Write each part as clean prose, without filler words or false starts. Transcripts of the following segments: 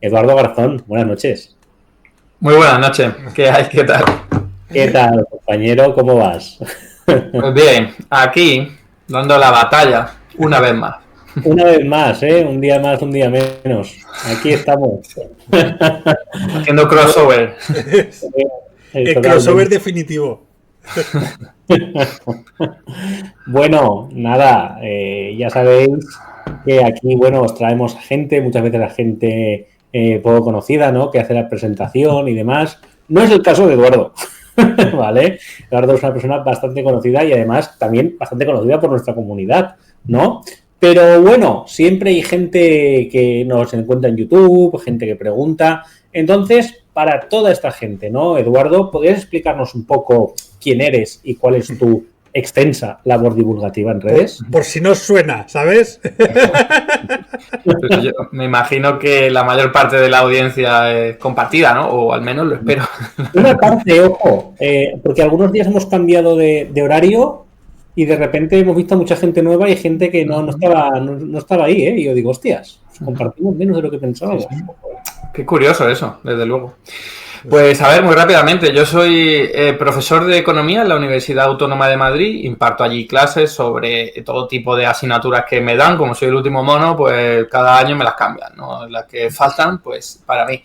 Eduardo Garzón, buenas noches. Muy buenas noches, ¿qué hay? ¿Qué tal? ¿Qué tal, compañero? ¿Cómo vas? Pues bien, aquí dando la batalla una vez más. Una vez más, ¿eh? Un día más, un día menos. Aquí estamos. Haciendo crossover. El crossover definitivo. Bueno, nada, ya sabéis que aquí, bueno, os traemos gente, muchas veces la gente poco conocida, ¿no? Que hace la presentación y demás. No es el caso de Eduardo, ¿vale? Eduardo es una persona bastante conocida y además también bastante conocida por nuestra comunidad, ¿no? Pero bueno, siempre hay gente que nos encuentra en YouTube, gente que pregunta. Entonces, para toda esta gente, ¿no? Eduardo, ¿podrías explicarnos un poco quién eres y cuál es tu extensa labor divulgativa en redes? Por si no suena, ¿sabes? Pero yo me imagino que la mayor parte de la audiencia es compartida, ¿no? O al menos lo espero. Una parte, ojo, porque algunos días hemos cambiado de horario y de repente hemos visto a mucha gente nueva y gente que no estaba ahí, ¿eh? Y yo digo, hostias, compartimos menos de lo que pensábamos. Sí. Qué curioso eso, desde luego. Pues a ver, muy rápidamente, yo soy profesor de economía en la Universidad Autónoma de Madrid, imparto allí clases sobre todo tipo de asignaturas que me dan, como soy el último mono, pues cada año me las cambian, ¿no? Las que faltan, pues para mí.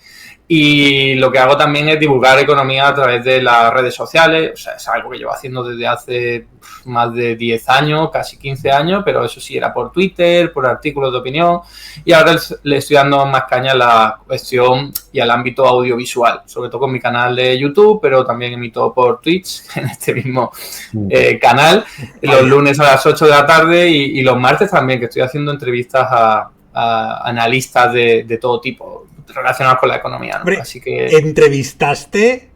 Y lo que hago también es divulgar economía a través de las redes sociales, o sea, es algo que llevo haciendo desde hace más de 10 años, casi 15 años, pero eso sí era por Twitter, por artículos de opinión, y ahora le estoy dando más caña a la cuestión y al ámbito audiovisual, sobre todo con mi canal de YouTube, pero también emito por Twitch, en este mismo canal, los lunes a las 8 de la tarde y los martes también, que estoy haciendo entrevistas a analistas de todo tipo relacionados con la economía, ¿no? Hombre, así que entrevistaste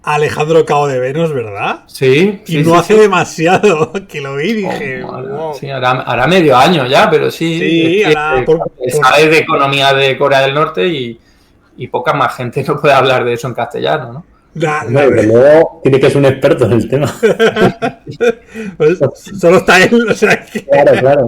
a Alejandro Cabo de Venos, ¿verdad? Sí. Y no hace demasiado que lo vi, dije... wow. Sí, hará medio año ya, pero sí. Sí, sabes de economía de Corea del Norte y poca más gente no puede hablar de eso en castellano, ¿no? Desde luego tiene que ser un experto en el tema. Pues, solo está él, o sea que... Claro.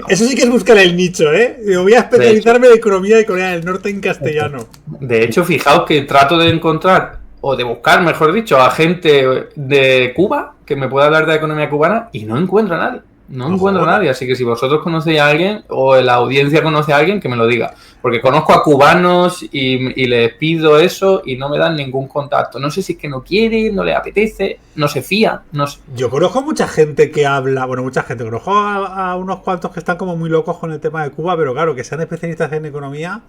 Eso sí que es buscar el nicho, ¿eh? Voy a especializarme de economía de Corea del Norte en castellano. De hecho, fijaos que trato de encontrar, o de buscar, mejor dicho, a gente de Cuba que me pueda hablar de la economía cubana y no encuentro a nadie. No encuentro a nadie, así que si vosotros conocéis a alguien o la audiencia conoce a alguien, que me lo diga. Porque conozco a cubanos y les pido eso y no me dan ningún contacto. No sé si es que no quieren, no les apetece, no se fían, no sé. Yo conozco mucha gente que habla, conozco a unos cuantos que están como muy locos con el tema de Cuba, pero claro, que sean especialistas en economía...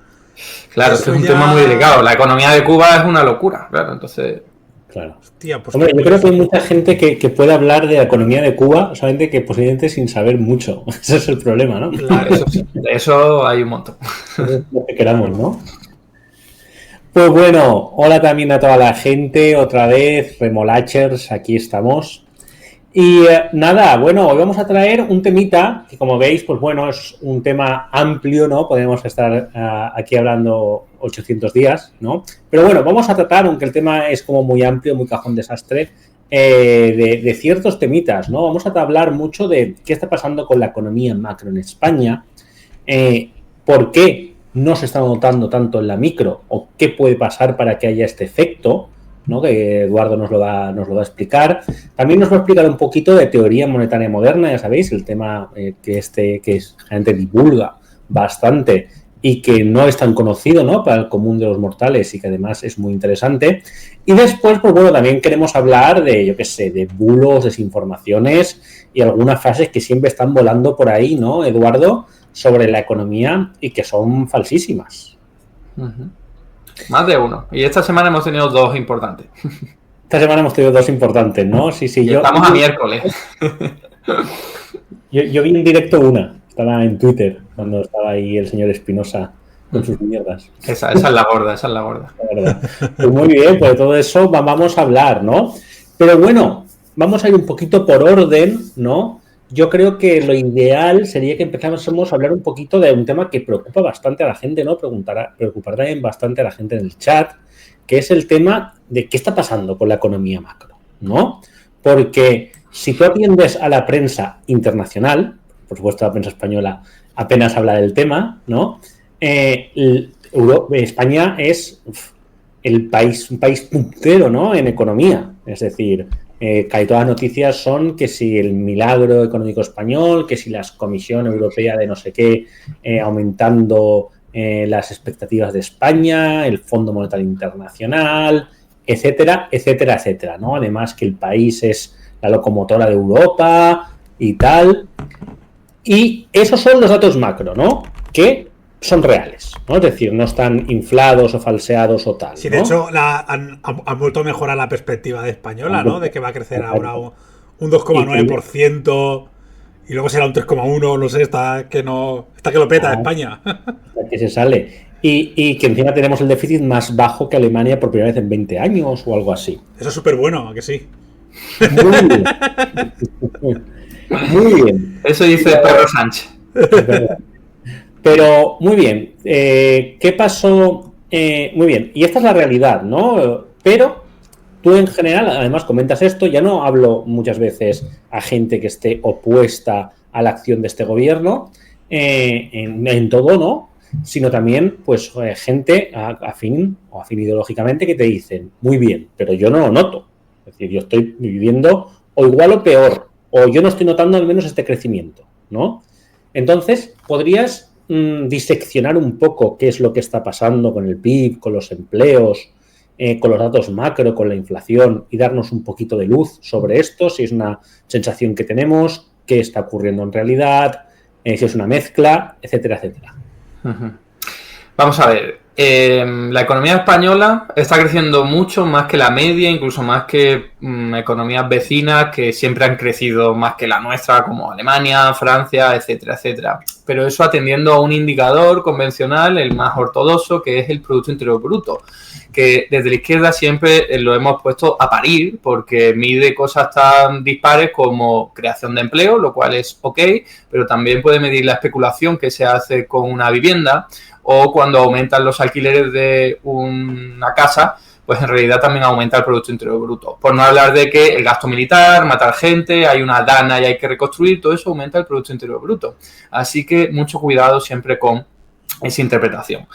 Claro, este es un tema muy delicado. La economía de Cuba es una locura, claro, entonces... Claro. Hostia, pues hombre, yo creo que hay mucha gente que puede hablar de la economía de Cuba, solamente que posiblemente sin saber mucho. Ese es el problema, ¿no? Claro, eso hay un montón. Lo que queramos, ¿no? Pues bueno, hola también a toda la gente, otra vez, Remolachers, aquí estamos. Y nada, bueno, hoy vamos a traer un temita que, como veis, pues bueno, es un tema amplio, ¿no? Podemos estar aquí hablando 800 días, ¿no? Pero bueno, vamos a tratar, aunque el tema es como muy amplio, muy cajón desastre, de ciertos temitas, ¿no? Vamos a hablar mucho de qué está pasando con la economía macro en España, por qué no se está notando tanto en la micro o qué puede pasar para que haya este efecto, ¿no? Que Eduardo nos lo va a explicar. También nos va a explicar un poquito de teoría monetaria moderna, ya sabéis, el tema que gente divulga bastante y que no es tan conocido, ¿no? Para el común de los mortales y que además es muy interesante. Y después, pues bueno, también queremos hablar de, yo qué sé, de bulos, desinformaciones y algunas frases que siempre están volando por ahí, ¿no, Eduardo? Sobre la economía y que son falsísimas. Más de uno. Y esta semana hemos tenido dos importantes. Esta semana hemos tenido dos importantes, ¿no? Sí. Estamos a miércoles. Yo vi en directo una. Estaba en Twitter cuando estaba ahí el señor Espinosa con sus mierdas. Esa es la gorda. La verdad. Pues muy bien, pues de todo eso vamos a hablar, ¿no? Pero bueno, vamos a ir un poquito por orden, ¿no? Yo creo que lo ideal sería que empezásemos a hablar un poquito de un tema que preocupa bastante a la gente, ¿no? Preocupará también bastante a la gente en el chat, que es el tema de qué está pasando con la economía macro, ¿no? Porque si tú atiendes a la prensa internacional, por supuesto la prensa española apenas habla del tema, ¿no? España es un país puntero, ¿no? En economía. Es decir, casi todas las noticias son que si el milagro económico español, que si la Comisión Europea de no sé qué aumentando las expectativas de España, el Fondo Monetario Internacional, etcétera, etcétera, etcétera, ¿no? Además que el país es la locomotora de Europa y tal. Y esos son los datos macro, ¿no? Que son reales, ¿no? Es decir, no están inflados o falseados o tal. Sí, de hecho, han vuelto a mejorar la perspectiva de Española, ¿no? De que va a crecer ahora un 2,9% y luego será un 3,1%, no sé, está que lo peta España. Que se sale. Y que encima tenemos el déficit más bajo que Alemania por primera vez en 20 años o algo así. Eso es súper bueno, ¿a que sí? Muy bien. Muy bien. Eso dice Pedro Sánchez. Pero, muy bien. ¿Qué pasó? Muy bien. Y esta es la realidad, ¿no? Pero tú en general, además comentas esto, ya no hablo muchas veces a gente que esté opuesta a la acción de este gobierno, en todo, ¿no? Sino también, pues, gente afín ideológicamente que te dicen, muy bien, pero yo no lo noto. Es decir, yo estoy viviendo o igual o peor, o yo no estoy notando al menos este crecimiento, ¿no? Entonces, podrías diseccionar un poco qué es lo que está pasando con el PIB, con los empleos, con los datos macro, con la inflación, y darnos un poquito de luz sobre esto, si es una sensación que tenemos, qué está ocurriendo en realidad, si es una mezcla, etcétera, etcétera. Uh-huh. Vamos a ver, la economía española está creciendo mucho más que la media, incluso más que economías vecinas que siempre han crecido más que la nuestra, como Alemania, Francia, etcétera, etcétera. Pero eso atendiendo a un indicador convencional, el más ortodoxo, que es el Producto Interior Bruto, que desde la izquierda siempre lo hemos puesto a parir porque mide cosas tan dispares como creación de empleo, lo cual es ok, pero también puede medir la especulación que se hace con una vivienda, o cuando aumentan los alquileres de una casa, pues en realidad también aumenta el Producto Interior Bruto. Por no hablar de que el gasto militar, matar gente, hay una dana y hay que reconstruir, todo eso aumenta el Producto Interior Bruto. Así que mucho cuidado siempre con esa interpretación.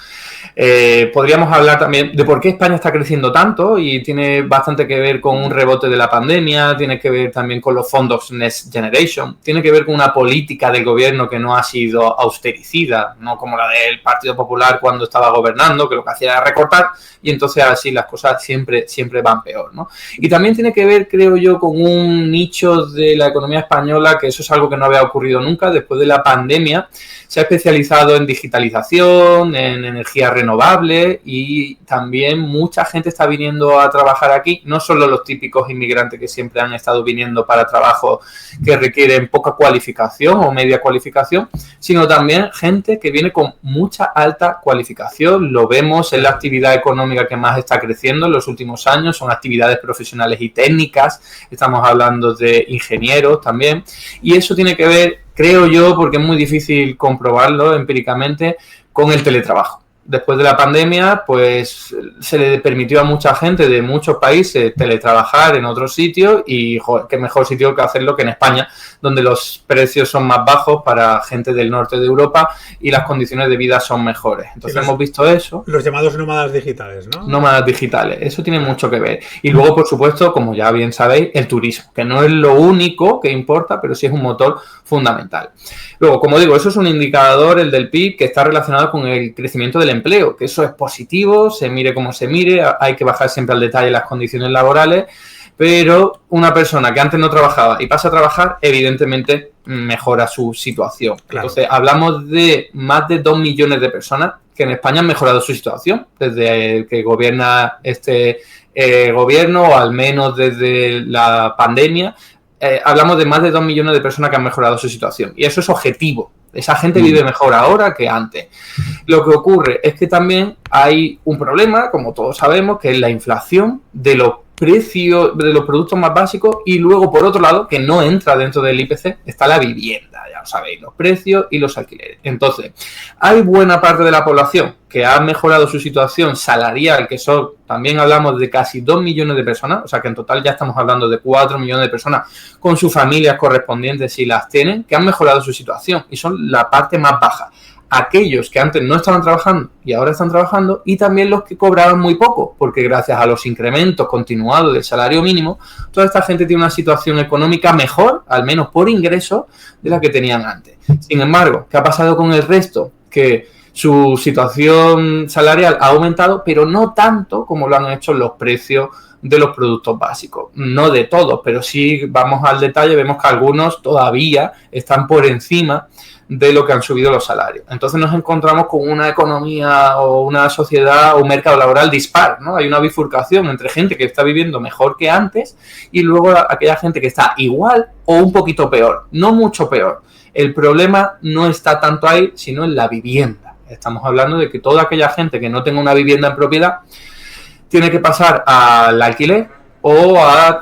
Podríamos hablar también de por qué España está creciendo tanto, y tiene bastante que ver con un rebote de la pandemia, tiene que ver también con los fondos Next Generation, tiene que ver con una política del gobierno que no ha sido austericida, no como la del Partido Popular cuando estaba gobernando, que lo que hacía era recortar, y entonces así las cosas siempre van peor, ¿no? Y también tiene que ver, creo yo, con un nicho de la economía española, que eso es algo que no había ocurrido nunca. Después de la pandemia se ha especializado en digitalización, en energía renovable, y también mucha gente está viniendo a trabajar aquí, no solo los típicos inmigrantes que siempre han estado viniendo para trabajos que requieren poca cualificación o media cualificación, sino también gente que viene con mucha alta cualificación. Lo vemos en la actividad económica que más está creciendo en los últimos años, son actividades profesionales y técnicas, estamos hablando de ingenieros también, y eso tiene que ver, creo yo, porque es muy difícil comprobarlo empíricamente, con el teletrabajo. Después de la pandemia, pues se le permitió a mucha gente de muchos países teletrabajar en otros sitios, y joder, qué mejor sitio que hacerlo que en España, donde los precios son más bajos para gente del norte de Europa y las condiciones de vida son mejores. Entonces hemos visto eso. Los llamados nómadas digitales, ¿no? Nómadas digitales, eso tiene mucho que ver. Y luego, por supuesto, como ya bien sabéis, el turismo, que no es lo único que importa, pero sí es un motor fundamental. Luego, como digo, eso es un indicador, el del PIB, que está relacionado con el crecimiento del empleo, que eso es positivo, se mire como se mire, hay que bajar siempre al detalle las condiciones laborales, pero una persona que antes no trabajaba y pasa a trabajar, evidentemente mejora su situación. Claro. Entonces, hablamos de más de 2 millones de personas que en España han mejorado su situación desde que gobierna este gobierno, o al menos desde la pandemia. Hablamos de más de 2 millones de personas que han mejorado su situación, y eso es objetivo. Esa gente vive mejor ahora que antes. Lo que ocurre es que también hay un problema, como todos sabemos, que es la inflación de los precios de los productos más básicos, y luego, por otro lado, que no entra dentro del IPC, está la vivienda, ya lo sabéis, los precios y los alquileres. Entonces, hay buena parte de la población que ha mejorado su situación salarial, que son, también hablamos de casi 2 millones de personas, o sea que en total ya estamos hablando de 4 millones de personas con sus familias correspondientes, si las tienen, que han mejorado su situación, y son la parte más baja. aquellos que antes no estaban trabajando y ahora están trabajando, y también los que cobraban muy poco, porque gracias a los incrementos continuados del salario mínimo, toda esta gente tiene una situación económica mejor, al menos por ingresos, de la que tenían antes. Sin embargo, ¿qué ha pasado con el resto? Que su situación salarial ha aumentado, pero no tanto como lo han hecho los precios de los productos básicos. No de todos, pero sí vamos al detalle, vemos que algunos todavía están por encima de lo que han subido los salarios. Entonces nos encontramos con una economía o una sociedad o un mercado laboral dispar, ¿no? Hay una bifurcación entre gente que está viviendo mejor que antes y luego aquella gente que está igual o un poquito peor, no mucho peor. El problema no está tanto ahí, sino en la vivienda. Estamos hablando de que toda aquella gente que no tenga una vivienda en propiedad tiene que pasar al alquiler o a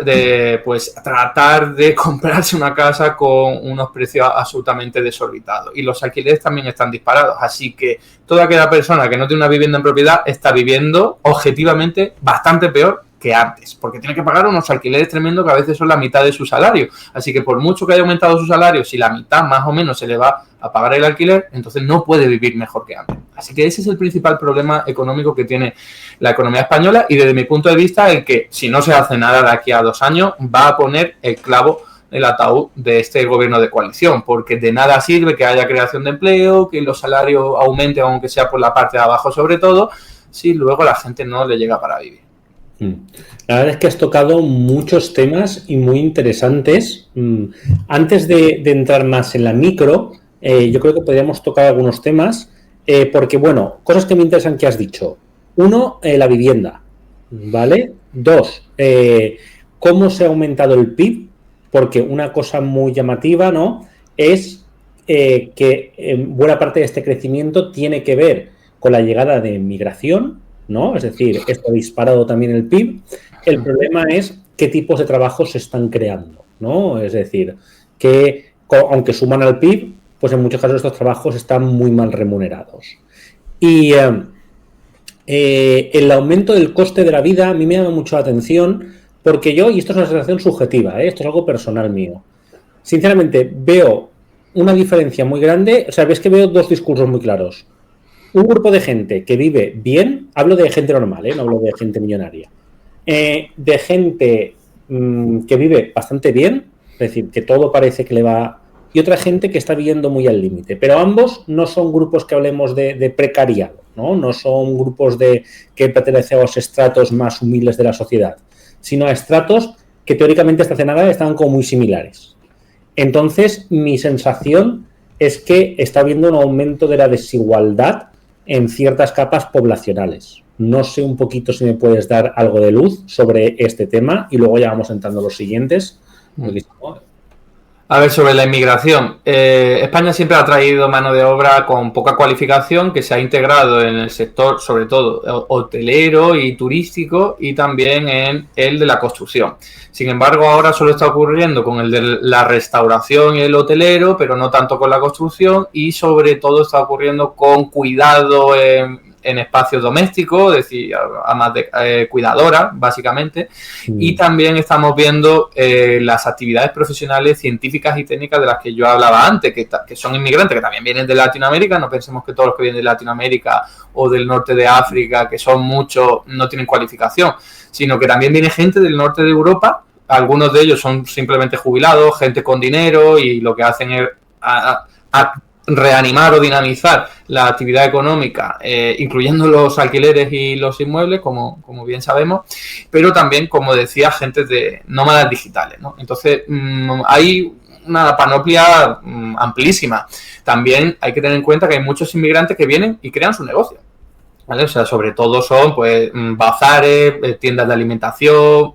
tratar de comprarse una casa con unos precios absolutamente desorbitados. Y los alquileres también están disparados. Así que toda aquella persona que no tiene una vivienda en propiedad está viviendo objetivamente bastante peor que antes, porque tiene que pagar unos alquileres tremendos que a veces son la mitad de su salario. Así que por mucho que haya aumentado su salario, si la mitad más o menos se le va a pagar el alquiler, entonces no puede vivir mejor que antes. Así que ese es el principal problema económico que tiene la economía española y desde mi punto de vista el que, si no se hace nada de aquí a 2 años, va a poner el clavo en el ataúd de este gobierno de coalición, porque de nada sirve que haya creación de empleo, que los salarios aumenten, aunque sea por la parte de abajo sobre todo, si luego la gente no le llega para vivir. La verdad es que has tocado muchos temas y muy interesantes. Antes de entrar más en la micro, yo creo que podríamos tocar algunos temas, porque, bueno, cosas que me interesan que has dicho. 1, la vivienda, ¿vale? 2, cómo se ha aumentado el PIB, porque una cosa muy llamativa, ¿no?, es que buena parte de este crecimiento tiene que ver con la llegada de migración, ¿no? Es decir, esto ha disparado también el PIB. El problema es qué tipos de trabajos se están creando, ¿no? Es decir, que aunque suman al PIB, pues en muchos casos estos trabajos están muy mal remunerados. Y el aumento del coste de la vida a mí me llama mucho la atención porque yo, y esto es una sensación subjetiva, esto es algo personal mío, sinceramente veo una diferencia muy grande. O sea, ves que veo 2 discursos muy claros. Un grupo de gente que vive bien, hablo de gente normal, no hablo de gente millonaria, de gente que vive bastante bien, es decir, que todo parece que le va, y otra gente que está viviendo muy al límite. Pero ambos no son grupos que hablemos de precariado, no son grupos que pertenecen a los estratos más humildes de la sociedad, sino a estratos que teóricamente hasta hace nada estaban como muy similares. Entonces, mi sensación es que está habiendo un aumento de la desigualdad en ciertas capas poblacionales. No sé un poquito si me puedes dar algo de luz sobre este tema y luego ya vamos entrando a los siguientes. A ver, sobre la inmigración. España siempre ha traído mano de obra con poca cualificación que se ha integrado en el sector, sobre todo hotelero y turístico, y también en el de la construcción. Sin embargo, ahora solo está ocurriendo con el de la restauración y el hotelero, pero no tanto con la construcción, y sobre todo está ocurriendo con cuidado en espacios domésticos, es decir, amas de cuidadora, básicamente, y también estamos viendo las actividades profesionales, científicas y técnicas de las que yo hablaba antes, que son inmigrantes, que también vienen de Latinoamérica. No pensemos que todos los que vienen de Latinoamérica o del norte de África, que son muchos, no tienen cualificación, sino que también viene gente del norte de Europa. Algunos de ellos son simplemente jubilados, gente con dinero, y lo que hacen es reanimar o dinamizar la actividad económica, incluyendo los alquileres y los inmuebles, como bien sabemos, pero también, como decía, gente de nómadas digitales, ¿no? Entonces, hay una panoplia amplísima. También hay que tener en cuenta que hay muchos inmigrantes que vienen y crean su negocio, ¿vale? O sea, sobre todo son pues bazares, tiendas de alimentación,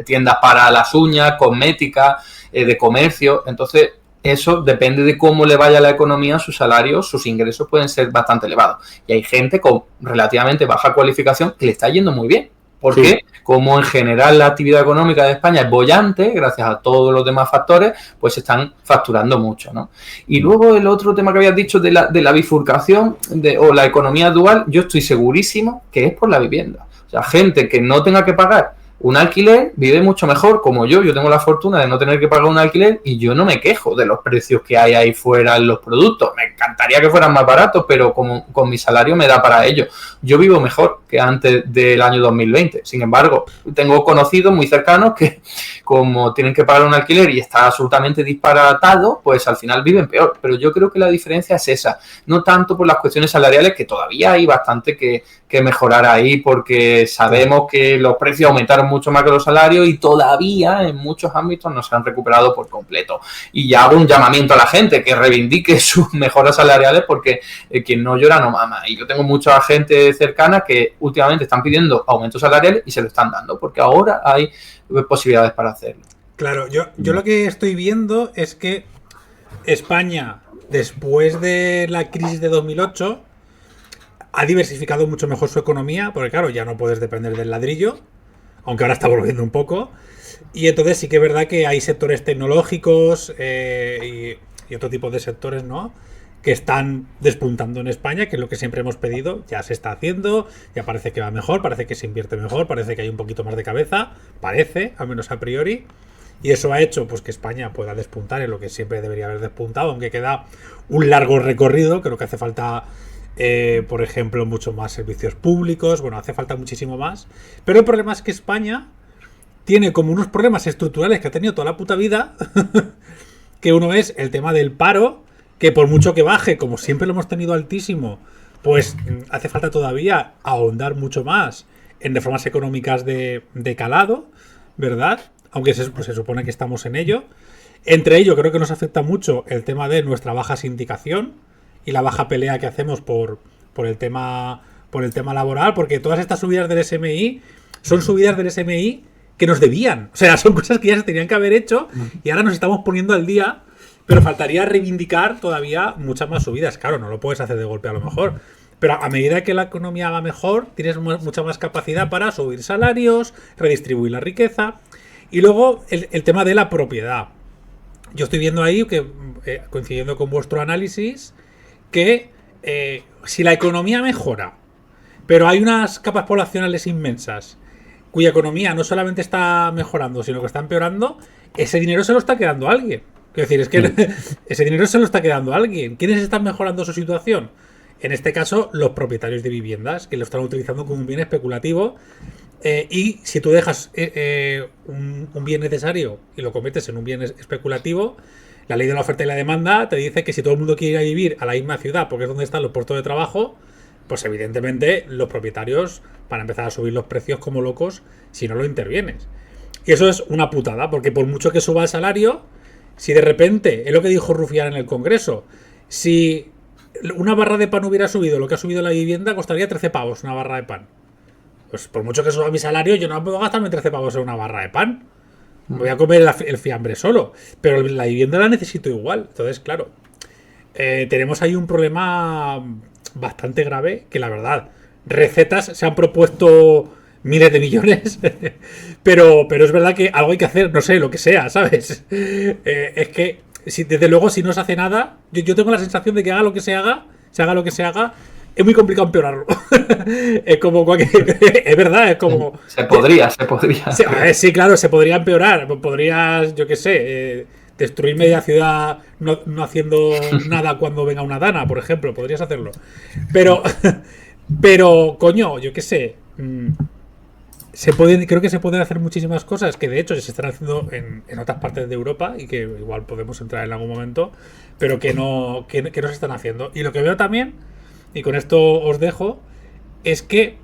tiendas para las uñas, cosmética, de comercio. Entonces, eso depende de cómo le vaya la economía, sus salarios, sus ingresos pueden ser bastante elevados. Y hay gente con relativamente baja cualificación que le está yendo muy bien. Porque, sí, como en general la actividad económica de España es boyante, gracias a todos los demás factores, pues están facturando mucho, ¿no? Y luego el otro tema que habías dicho de la bifurcación o la economía dual, yo estoy segurísimo que es por la vivienda. O sea, gente que no tenga que pagar un alquiler, vive mucho mejor como yo tengo la fortuna de no tener que pagar un alquiler y yo no me quejo de los precios que hay ahí fuera en los productos. Me encantaría que fueran más baratos, pero como con mi salario me da para ello. Yo vivo mejor que antes del año 2020. Sin embargo, tengo conocidos muy cercanos que como tienen que pagar un alquiler y está absolutamente disparatado, pues al final viven peor. Pero yo creo que la diferencia es esa, no tanto por las cuestiones salariales, que todavía hay bastante que mejorar ahí, porque sabemos que los precios aumentaron mucho más que los salarios y todavía en muchos ámbitos no se han recuperado por completo. Y ya hago un llamamiento a la gente que reivindique sus mejoras salariales, porque quien no llora no mama. Y yo tengo mucha gente cercana que últimamente están pidiendo aumentos salariales y se lo están dando, porque ahora hay posibilidades para hacerlo. Claro, yo lo que estoy viendo es que España, después de la crisis de 2008, ha diversificado mucho mejor su economía, porque claro, ya no puedes depender del ladrillo, aunque ahora está volviendo un poco. Y entonces sí que es verdad que hay sectores tecnológicos y otro tipo de sectores, ¿no?, que están despuntando en España, que es lo que siempre hemos pedido. Ya se está haciendo, ya parece que va mejor, parece que se invierte mejor, parece que hay un poquito más de cabeza, parece, al menos a priori. Y eso ha hecho pues que España pueda despuntar en lo que siempre debería haber despuntado, aunque queda un largo recorrido. Creo que hace falta, por ejemplo, mucho más servicios públicos. Bueno, hace falta muchísimo más. Pero el problema es que España tiene como unos problemas estructurales que ha tenido toda la puta vida, que uno es el tema del paro, que por mucho que baje, como siempre lo hemos tenido altísimo, pues hace falta todavía ahondar mucho más en reformas económicas de calado, ¿verdad? Aunque se supone que estamos en ello. Entre ello creo que nos afecta mucho el tema de nuestra baja sindicación y la baja pelea que hacemos por el tema laboral, porque todas estas subidas del SMI son subidas del SMI que nos debían. O sea, son cosas que ya se tenían que haber hecho y ahora nos estamos poniendo al día, pero faltaría reivindicar todavía muchas más subidas. Claro, no lo puedes hacer de golpe a lo mejor, pero a medida que la economía va mejor, tienes mucha más capacidad para subir salarios, redistribuir la riqueza. Y luego el tema de la propiedad. Yo estoy viendo ahí, que coincidiendo con vuestro análisis, que si la economía mejora, pero hay unas capas poblacionales inmensas cuya economía no solamente está mejorando, sino que está empeorando, ese dinero se lo está quedando alguien. Quiero decir, es que ese dinero se lo está quedando alguien. ¿Quiénes están mejorando su situación? En este caso, los propietarios de viviendas, que lo están utilizando como un bien especulativo. Y si tú dejas un bien necesario y lo conviertes en un bien especulativo, la ley de la oferta y la demanda te dice que si todo el mundo quiere ir a vivir a la misma ciudad, porque es donde están los puestos de trabajo, pues evidentemente los propietarios van a empezar a subir los precios como locos si no lo intervienes. Y eso es una putada, porque por mucho que suba el salario, si de repente, es lo que dijo Rufián en el Congreso, si una barra de pan hubiera subido lo que ha subido la vivienda, costaría 13 pavos una barra de pan. Pues por mucho que suba mi salario, yo no puedo gastarme 13 pavos en una barra de pan. Voy a comer el fiambre solo. Pero la vivienda la necesito igual. Entonces, claro, tenemos ahí un problema bastante grave, que la verdad, recetas se han propuesto miles de millones, pero es verdad que algo hay que hacer, no sé, lo que sea, ¿sabes? Es que, desde luego, si no se hace nada, yo tengo la sensación de que haga lo que se haga, es muy complicado empeorarlo. Es como cualquier... Es verdad, es como... Se podría. Sí, claro, se podría empeorar. Podrías, yo qué sé, destruir media ciudad no haciendo nada cuando venga una dana, por ejemplo. Podrías hacerlo. Pero coño, yo qué sé... creo que se pueden hacer muchísimas cosas que de hecho se están haciendo en otras partes de Europa y que igual podemos entrar en algún momento, pero que no se están haciendo. Y lo que veo también, y con esto os dejo, es que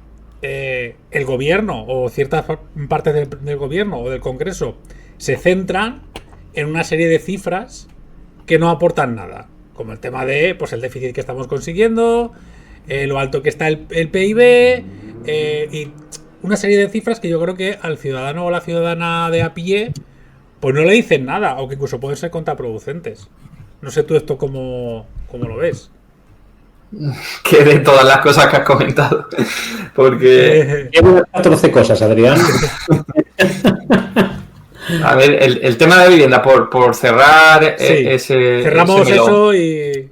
el gobierno o ciertas partes del gobierno o del Congreso se centran en una serie de cifras que no aportan nada, como el tema de pues el déficit que estamos consiguiendo, lo alto que está el PIB, y una serie de cifras que yo creo que al ciudadano o la ciudadana de a pie pues no le dicen nada, o que incluso pueden ser contraproducentes. No sé tú esto cómo lo ves. Que de todas las cosas que has comentado, porque... Llevo 14 cosas, Adrián. A ver, el tema de vivienda, por cerrar cerramos ese eso y...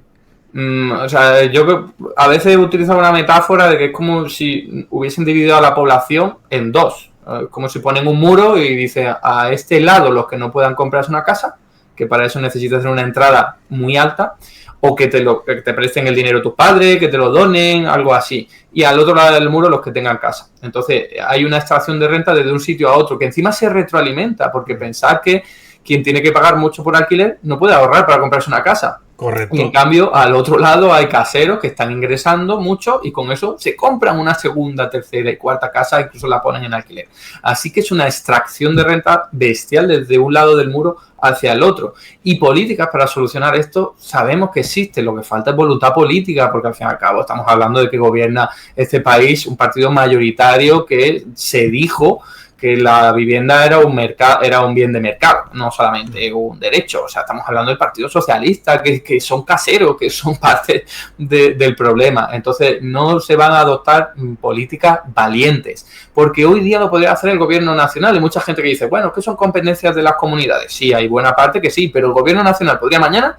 O sea, yo a veces utilizo una metáfora de que es como si hubiesen dividido a la población en dos. Como si ponen un muro y dice a este lado los que no puedan comprarse una casa, que para eso necesitas hacer una entrada muy alta, o que te presten el dinero tus padres, que te lo donen, algo así. Y al otro lado del muro los que tengan casa. Entonces hay una extracción de renta desde un sitio a otro, que encima se retroalimenta, porque pensar que quien tiene que pagar mucho por alquiler no puede ahorrar para comprarse una casa. Correcto. Y en cambio, al otro lado hay caseros que están ingresando mucho y con eso se compran una segunda, tercera y cuarta casa, incluso la ponen en alquiler. Así que es una extracción de renta bestial desde un lado del muro hacia el otro. Y políticas para solucionar esto sabemos que existen, lo que falta es voluntad política, porque al fin y al cabo estamos hablando de que gobierna este país un partido mayoritario que se dijo que la vivienda era un bien de mercado, no solamente un derecho. O sea, estamos hablando del Partido Socialista, que son caseros, que son parte del problema. Entonces, no se van a adoptar políticas valientes, porque hoy día lo podría hacer el gobierno nacional. Hay mucha gente que dice, bueno, que son competencias de las comunidades. Sí, hay buena parte que sí, pero el gobierno nacional podría mañana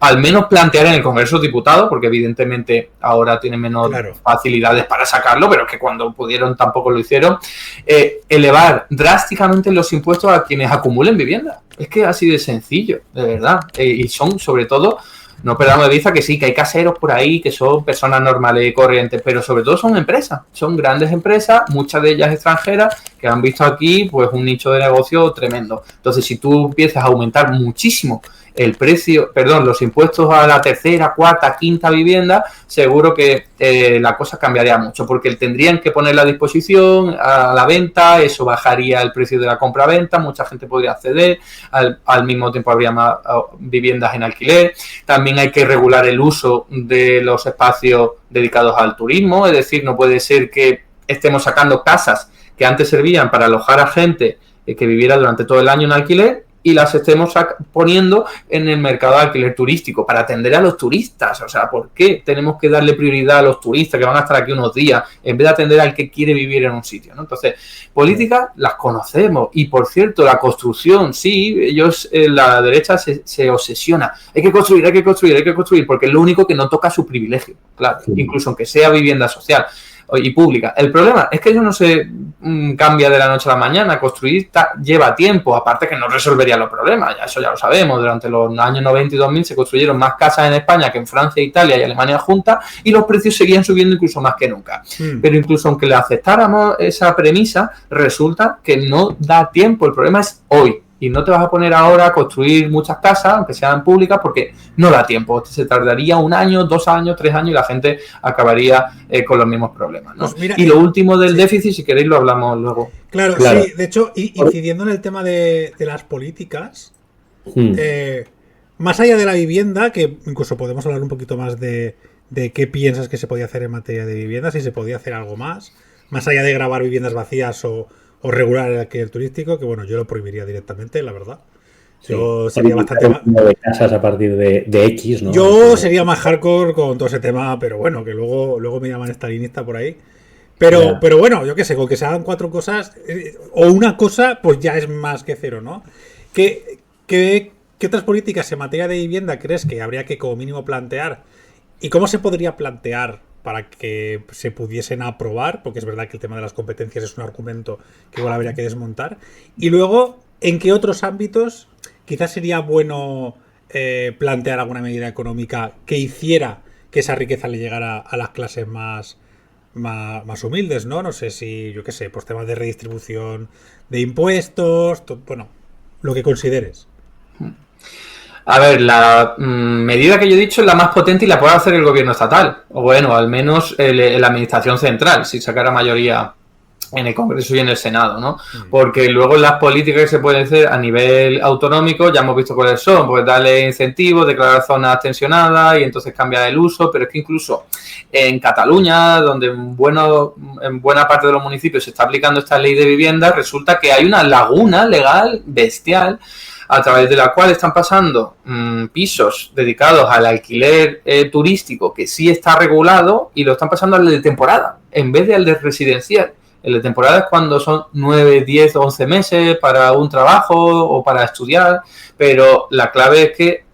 al menos plantear en el Congreso de Diputados, porque evidentemente ahora tienen menos facilidades para sacarlo, pero es que cuando pudieron tampoco lo hicieron, elevar drásticamente los impuestos a quienes acumulen vivienda. Es que así de sencillo, de verdad. Y son, sobre todo, no perdamos de vista que sí, que hay caseros por ahí, que son personas normales y corrientes, pero sobre todo son empresas, son grandes empresas, muchas de ellas extranjeras, que han visto aquí pues un nicho de negocio tremendo. Entonces, si tú empiezas a aumentar muchísimo los impuestos a la tercera, cuarta, quinta vivienda, seguro que la cosa cambiaría mucho, porque tendrían que ponerla a disposición, a la venta, eso bajaría el precio de la compra-venta, mucha gente podría acceder, al mismo tiempo habría más viviendas en alquiler. También hay que regular el uso de los espacios dedicados al turismo, es decir, no puede ser que estemos sacando casas que antes servían para alojar a gente que viviera durante todo el año en alquiler y las estemos poniendo en el mercado de alquiler turístico para atender a los turistas. O sea, ¿por qué tenemos que darle prioridad a los turistas que van a estar aquí unos días en vez de atender al que quiere vivir en un sitio, ¿no? Entonces, políticas las conocemos. Y, por cierto, la construcción, sí, ellos, la derecha se obsesiona. Hay que construir, porque es lo único que no toca su privilegio, claro, incluso aunque sea vivienda social y pública. El problema es que eso no se cambia de la noche a la mañana. Construir lleva tiempo, aparte que no resolvería los problemas, eso ya lo sabemos. Durante los años 90 y 2000 se construyeron más casas en España que en Francia, Italia y Alemania juntas, y los precios seguían subiendo incluso más que nunca. Pero incluso aunque le aceptáramos esa premisa, resulta que no da tiempo. El problema es hoy. Y no te vas a poner ahora a construir muchas casas, aunque sean públicas, porque no da tiempo. Se tardaría 1 año, 2 años, 3 años y la gente acabaría con los mismos problemas, ¿no? Pues mira, y lo último del déficit, si queréis, lo hablamos luego. Claro. Sí. De hecho, incidiendo en el tema de las políticas, más allá de la vivienda, que incluso podemos hablar un poquito más de qué piensas que se podía hacer en materia de vivienda, si se podía hacer algo más allá de grabar viviendas vacías o regular el alquiler turístico, que bueno, yo lo prohibiría directamente, la verdad. Yo sería bastante más de casas a partir de X, ¿no? Yo sería más hardcore con todo ese tema, pero bueno, que luego me llaman stalinista por ahí. Pero bueno, yo qué sé, con que se hagan 4 cosas o una cosa, pues ya es más que cero, ¿no? ¿Qué otras políticas en materia de vivienda crees que habría que como mínimo plantear? ¿Y cómo se podría plantear para que se pudiesen aprobar? Porque es verdad que el tema de las competencias es un argumento que igual habría que desmontar. Y luego, ¿en qué otros ámbitos quizás sería bueno plantear alguna medida económica que hiciera que esa riqueza le llegara a las clases más humildes, ¿no? No sé si, yo qué sé, pues temas de redistribución de impuestos, bueno, lo que consideres. A ver, la medida que yo he dicho es la más potente y la puede hacer el gobierno estatal, o bueno, al menos la administración central, si sacara mayoría en el Congreso y en el Senado, ¿no? Porque luego las políticas que se pueden hacer a nivel autonómico, ya hemos visto cuáles son, pues darle incentivos, declarar zonas tensionadas y entonces cambiar el uso, pero es que incluso en Cataluña, donde en buena parte de los municipios se está aplicando esta ley de vivienda, resulta que hay una laguna legal bestial a través de la cual están pasando pisos dedicados al alquiler turístico, que sí está regulado, y lo están pasando al de temporada, en vez de al de residencial. El de temporada es cuando son 9, 10, 11 meses para un trabajo o para estudiar, pero la clave es que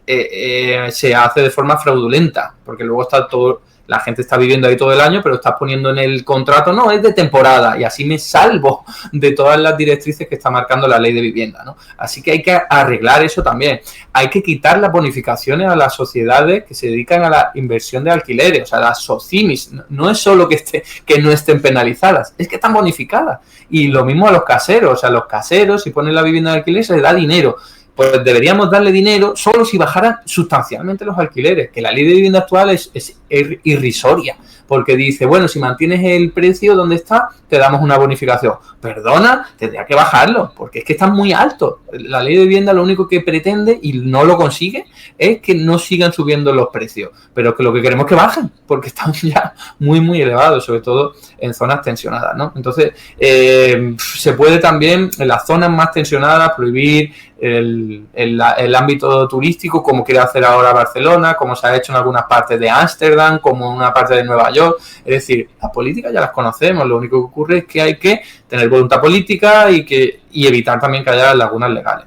se hace de forma fraudulenta, porque luego está todo la gente está viviendo ahí todo el año, pero estás poniendo en el contrato, no, es de temporada, y así me salvo de todas las directrices que está marcando la ley de vivienda, ¿no? Así que hay que arreglar eso también. Hay que quitar las bonificaciones a las sociedades que se dedican a la inversión de alquileres, o sea, las SOCIMIS. No es solo que no estén penalizadas, es que están bonificadas. Y lo mismo a los caseros, o sea, los caseros, si ponen la vivienda de alquiler, se les da dinero. Pues deberíamos darle dinero solo si bajaran sustancialmente los alquileres, que la ley de vivienda actual es irrisoria, porque dice, bueno, si mantienes el precio donde está, te damos una bonificación. Perdona, tendría que bajarlo, porque es que están muy altos. La ley de vivienda lo único que pretende, y no lo consigue, es que no sigan subiendo los precios, pero que lo que queremos es que bajen, porque están ya muy, muy elevados, sobre todo en zonas tensionadas, ¿no? Entonces, se puede también, en las zonas más tensionadas, prohibir el ámbito turístico, como quiere hacer ahora Barcelona, como se ha hecho en algunas partes de Ámsterdam, como en una parte de Nueva York. Es decir, las políticas ya las conocemos, lo único que ocurre es que hay que tener voluntad política y evitar también que haya lagunas legales.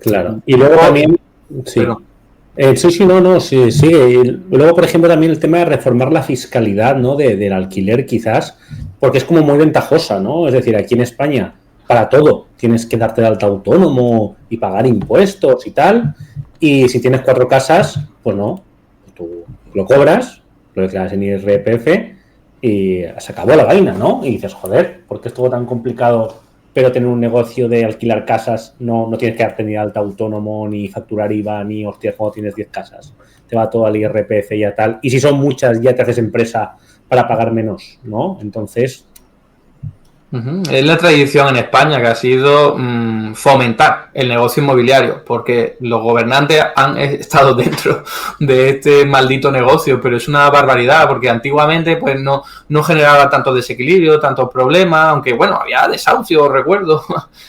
Claro, y luego también... Sí. Sí, sigue. Y luego, por ejemplo, también el tema de reformar la fiscalidad, ¿no? Del alquiler, quizás, porque es como muy ventajosa, ¿no? Es decir, aquí en España, para todo, tienes que darte de alta autónomo y pagar impuestos y tal. Y si tienes 4 casas, pues no, tú lo cobras, lo declaras en IRPF y se acabó la vaina, ¿no? Y dices, joder, ¿por qué es todo tan complicado? Pero tener un negocio de alquilar casas, no tienes que darte ni de alta autónomo, ni facturar IVA, ni hostias cuando tienes 10 casas. Te va todo al IRPF y a tal. Y si son muchas, ya te haces empresa para pagar menos, ¿no? Entonces... Es la tradición en España que ha sido fomentar el negocio inmobiliario, porque los gobernantes han estado dentro de este maldito negocio, pero es una barbaridad, porque antiguamente pues no generaba tanto desequilibrio, tantos problemas, aunque bueno, había desahucios, recuerdo,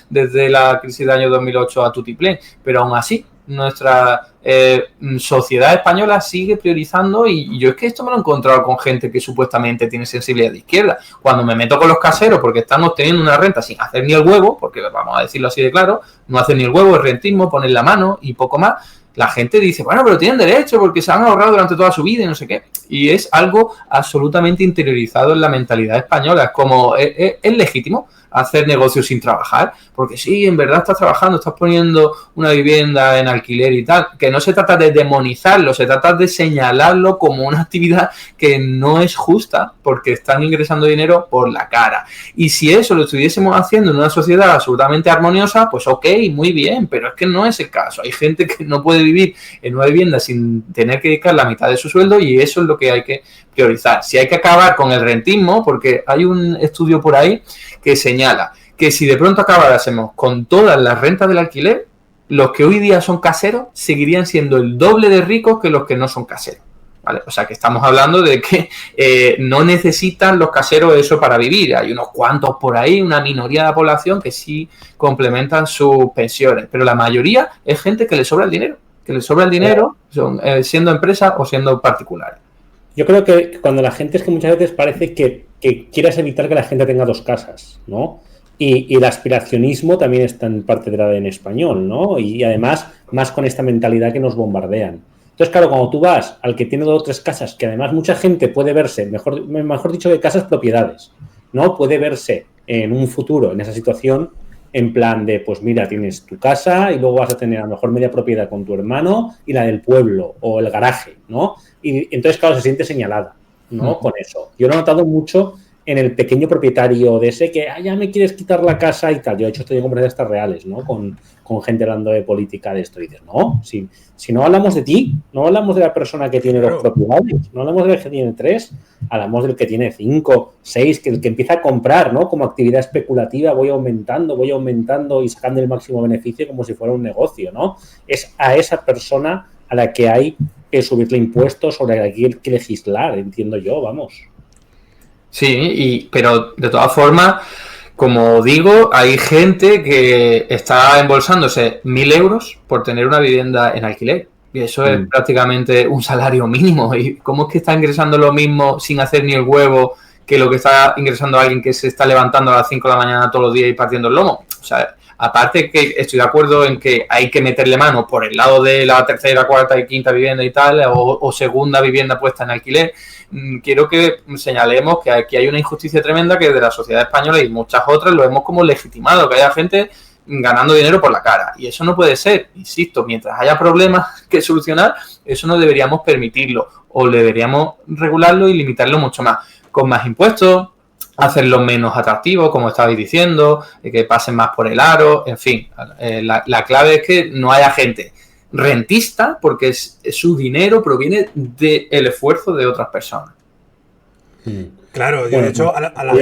desde la crisis del año 2008 a tutiplén, pero aún así nuestra sociedad española sigue priorizando, y yo es que esto me lo he encontrado con gente que supuestamente tiene sensibilidad de izquierda. Cuando me meto con los caseros porque están obteniendo una renta sin hacer ni el huevo, porque vamos a decirlo así de claro, no hacen ni el huevo, es rentismo, ponen la mano y poco más, la gente dice, bueno, pero tienen derecho porque se han ahorrado durante toda su vida y no sé qué. Y es algo absolutamente interiorizado en la mentalidad española. Es como, es legítimo hacer negocios sin trabajar, porque sí, en verdad estás trabajando, estás poniendo una vivienda en alquiler y tal, que no se trata de demonizarlo, se trata de señalarlo como una actividad que no es justa, porque están ingresando dinero por la cara. Y si eso lo estuviésemos haciendo en una sociedad absolutamente armoniosa, pues ok, muy bien, pero es que no es el caso. Hay gente que no puede vivir en una vivienda sin tener que dedicar la mitad de su sueldo, y eso es lo que hay que priorizar. Si hay que acabar con el rentismo, porque hay un estudio por ahí que señala que si de pronto acabáramos con todas las rentas del alquiler, los que hoy día son caseros seguirían siendo el doble de ricos que los que no son caseros, ¿vale? O sea que estamos hablando de que no necesitan los caseros eso para vivir. Hay unos cuantos por ahí, una minoría de la población que sí complementan sus pensiones, pero la mayoría es gente que le sobra el dinero, siendo empresa o siendo particulares. Yo creo que cuando la gente, es que muchas veces parece que quieras evitar que la gente tenga 2 casas, ¿no? Y el aspiracionismo también está en parte del ADN español, ¿no? Y además, más con esta mentalidad que nos bombardean. Entonces, claro, cuando tú vas al que tiene 2 o 3 casas, que además mucha gente puede verse, mejor dicho, de casas propiedades, ¿no? Puede verse en un futuro en esa situación, en plan de, pues mira, tienes tu casa y luego vas a tener a lo mejor media propiedad con tu hermano y la del pueblo o el garaje, ¿no? Y entonces, claro, se siente señalada, ¿no? Con eso. Yo lo he notado mucho en el pequeño propietario de ese que, ya me quieres quitar la casa y tal. Yo he hecho estoy conversaciones estas reales, ¿no? Con gente hablando de política de esto. Y dices, no, si no hablamos de ti, no hablamos de la persona que tiene 2 propiedades, no hablamos del que tiene 3, hablamos del que tiene 5, 6, que el que empieza a comprar, ¿no? Como actividad especulativa, voy aumentando y sacando el máximo beneficio como si fuera un negocio, ¿no? Es a esa persona a la que hay que subirle impuestos, sobre la que hay que legislar, entiendo yo, vamos. Sí, pero de todas formas, como digo, hay gente que está embolsándose 1.000 euros por tener una vivienda en alquiler. Y eso es prácticamente un salario mínimo. ¿Y cómo es que está ingresando lo mismo sin hacer ni el huevo que lo que está ingresando alguien que se está levantando a las 5 de la mañana todos los días y partiendo el lomo? O sea, aparte que estoy de acuerdo en que hay que meterle mano por el lado de la tercera, cuarta y quinta vivienda y tal, o segunda vivienda puesta en alquiler, quiero que señalemos que aquí hay una injusticia tremenda que de la sociedad española y muchas otras lo hemos como legitimado, que haya gente ganando dinero por la cara. Y eso no puede ser, insisto, mientras haya problemas que solucionar, eso no deberíamos permitirlo o deberíamos regularlo y limitarlo mucho más, con más impuestos, hacerlo menos atractivo, como estabais diciendo, que pasen más por el aro, en fin. La clave es que no haya gente rentista porque su dinero proviene del esfuerzo de otras personas. Claro, yo de hecho a la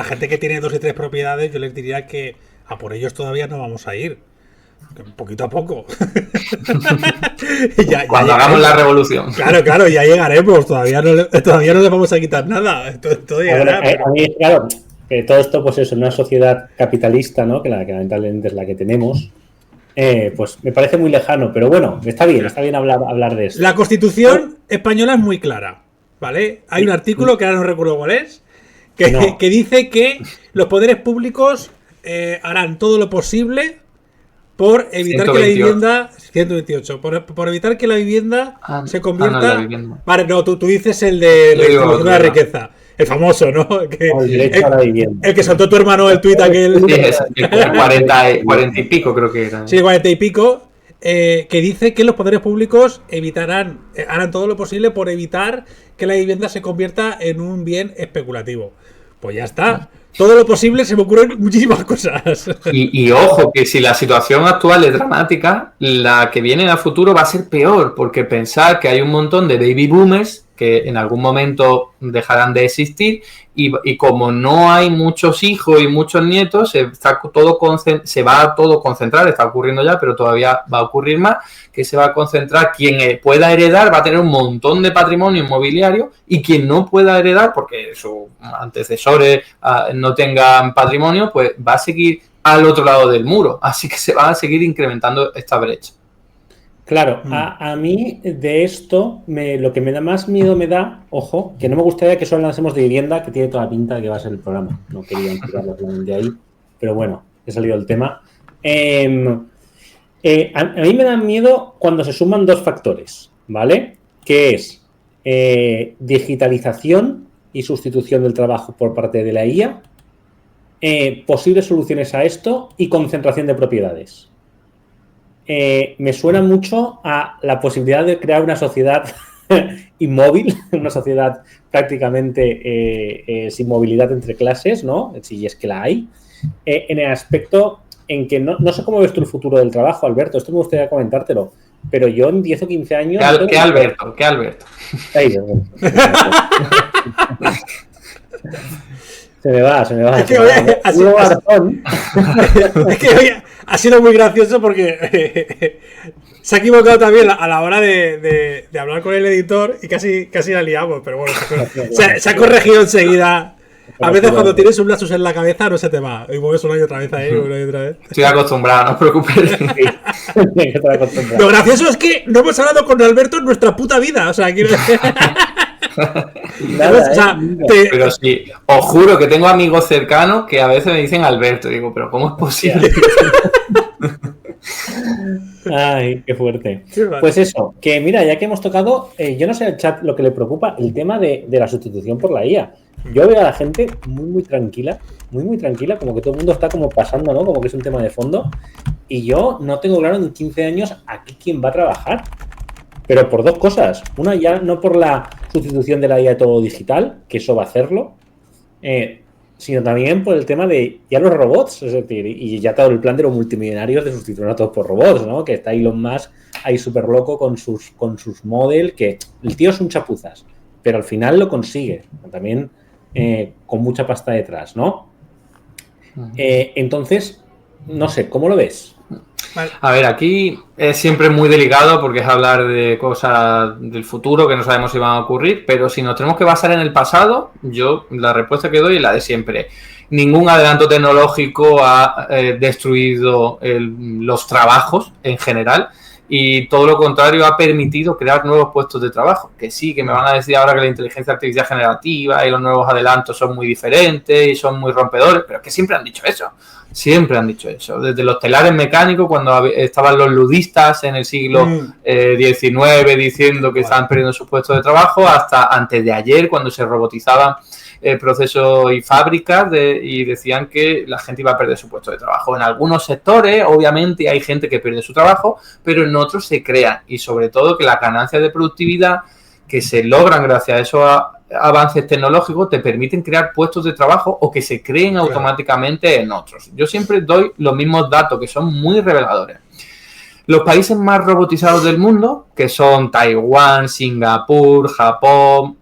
gente que tiene 2 y 3 propiedades, yo les diría que a por ellos todavía no vamos a ir. Poquito a poco. Cuando hagamos la revolución. Claro, ya llegaremos. Todavía no les vamos a quitar nada. Todo llegará. A mí, claro, todo esto, pues eso, en una sociedad capitalista, ¿no? Que lamentablemente es la que tenemos, pues me parece muy lejano. Pero bueno, está bien hablar de esto. La Constitución española es muy clara, ¿vale? Hay un artículo, que ahora no recuerdo cuál es, que dice que los poderes públicos harán todo lo posible por evitar 128. Que la vivienda... 128. Por evitar que la vivienda se convierta... Vale, no, tú dices el de la distribución de la riqueza. El famoso, ¿no? El derecho a la vivienda. El que soltó tu hermano el tuit aquel... Sí, es 40 y pico creo que era. Sí, 40 y pico. Que dice que los poderes públicos harán todo lo posible por evitar que la vivienda se convierta en un bien especulativo. Pues ya está. Todo lo posible, se me ocurren muchísimas cosas. Y ojo, que si la situación actual es dramática, la que viene a futuro va a ser peor, porque pensar que hay un montón de baby boomers que en algún momento dejarán de existir y como no hay muchos hijos y muchos nietos, se va a todo concentrar, está ocurriendo ya, pero todavía va a ocurrir más, que se va a concentrar, quien pueda heredar va a tener un montón de patrimonio inmobiliario y quien no pueda heredar, porque sus antecesores no tengan patrimonio, pues va a seguir al otro lado del muro, así que se va a seguir incrementando esta brecha. Claro, a mí de esto lo que me da más miedo ojo, que no me gustaría que solo lancemos de vivienda, que tiene toda la pinta de que va a ser el programa. No quería tirarlo de ahí, pero bueno, he salido del tema. A mí me da miedo cuando se suman 2 factores, ¿vale? Que es digitalización y sustitución del trabajo por parte de la IA, posibles soluciones a esto y concentración de propiedades. Me suena mucho a la posibilidad de crear una sociedad inmóvil, una sociedad prácticamente sin movilidad entre clases, ¿no? Si es que la hay, en el aspecto en que no sé cómo ves tú el futuro del trabajo, Alberto, esto me gustaría comentártelo, pero yo en 10 o 15 años... ¿Qué Alberto? Ay, Se me va. Es que, oye, ha sido muy gracioso porque se ha equivocado también a la hora de hablar con el editor y casi la liamos, pero bueno, se ha corregido enseguida. A veces cuando tienes un lapsus en la cabeza no se te va. Y mueves una y otra vez ahí, una y otra vez. Estoy acostumbrado, no os preocupéis. Lo gracioso es que no hemos hablado con Alberto en nuestra puta vida. O sea, quiero decir... Pero sí, os juro que tengo amigos cercanos que a veces me dicen Alberto. Digo, pero ¿cómo es posible? Ay, qué fuerte. Sí, vale. Pues eso, que mira, ya que hemos tocado, yo no sé al chat lo que le preocupa, el tema de la sustitución por la IA. Yo veo a la gente muy tranquila, como que todo el mundo está como pasando, ¿no? Como que es un tema de fondo. Y yo no tengo claro en 15 años aquí quién va a trabajar. Pero por 2 cosas. Una, ya no por la sustitución de la IA de todo digital, que eso va a hacerlo, sino también por el tema de ya los robots, es decir, y ya todo el plan de los multimillonarios de sustituir a todos por robots, ¿no? Que está Elon Musk ahí súper loco con sus model, que el tío es un chapuzas, pero al final lo consigue, también con mucha pasta detrás, ¿no? Entonces, no sé, ¿cómo lo ves? Vale. A ver, aquí es siempre muy delicado porque es hablar de cosas del futuro que no sabemos si van a ocurrir, pero si nos tenemos que basar en el pasado, yo la respuesta que doy es la de siempre. Ningún adelanto tecnológico ha destruido los trabajos en general y todo lo contrario ha permitido crear nuevos puestos de trabajo. Que sí, que me van a decir ahora que la inteligencia artificial generativa y los nuevos adelantos son muy diferentes y son muy rompedores, pero es que siempre han dicho eso. Siempre han dicho eso. Desde los telares mecánicos, cuando estaban los ludistas en el siglo XIX diciendo que estaban perdiendo sus puestos de trabajo, hasta antes de ayer, cuando se robotizaban procesos y fábricas y decían que la gente iba a perder su puesto de trabajo. En algunos sectores, obviamente, hay gente que pierde su trabajo, pero en otros se crean. Y sobre todo que las ganancias de productividad que se logran gracias a esos avances tecnológicos te permiten crear puestos de trabajo o que se creen automáticamente en otros. Yo siempre doy los mismos datos que son muy reveladores. Los países más robotizados del mundo, que son Taiwán, Singapur, Japón,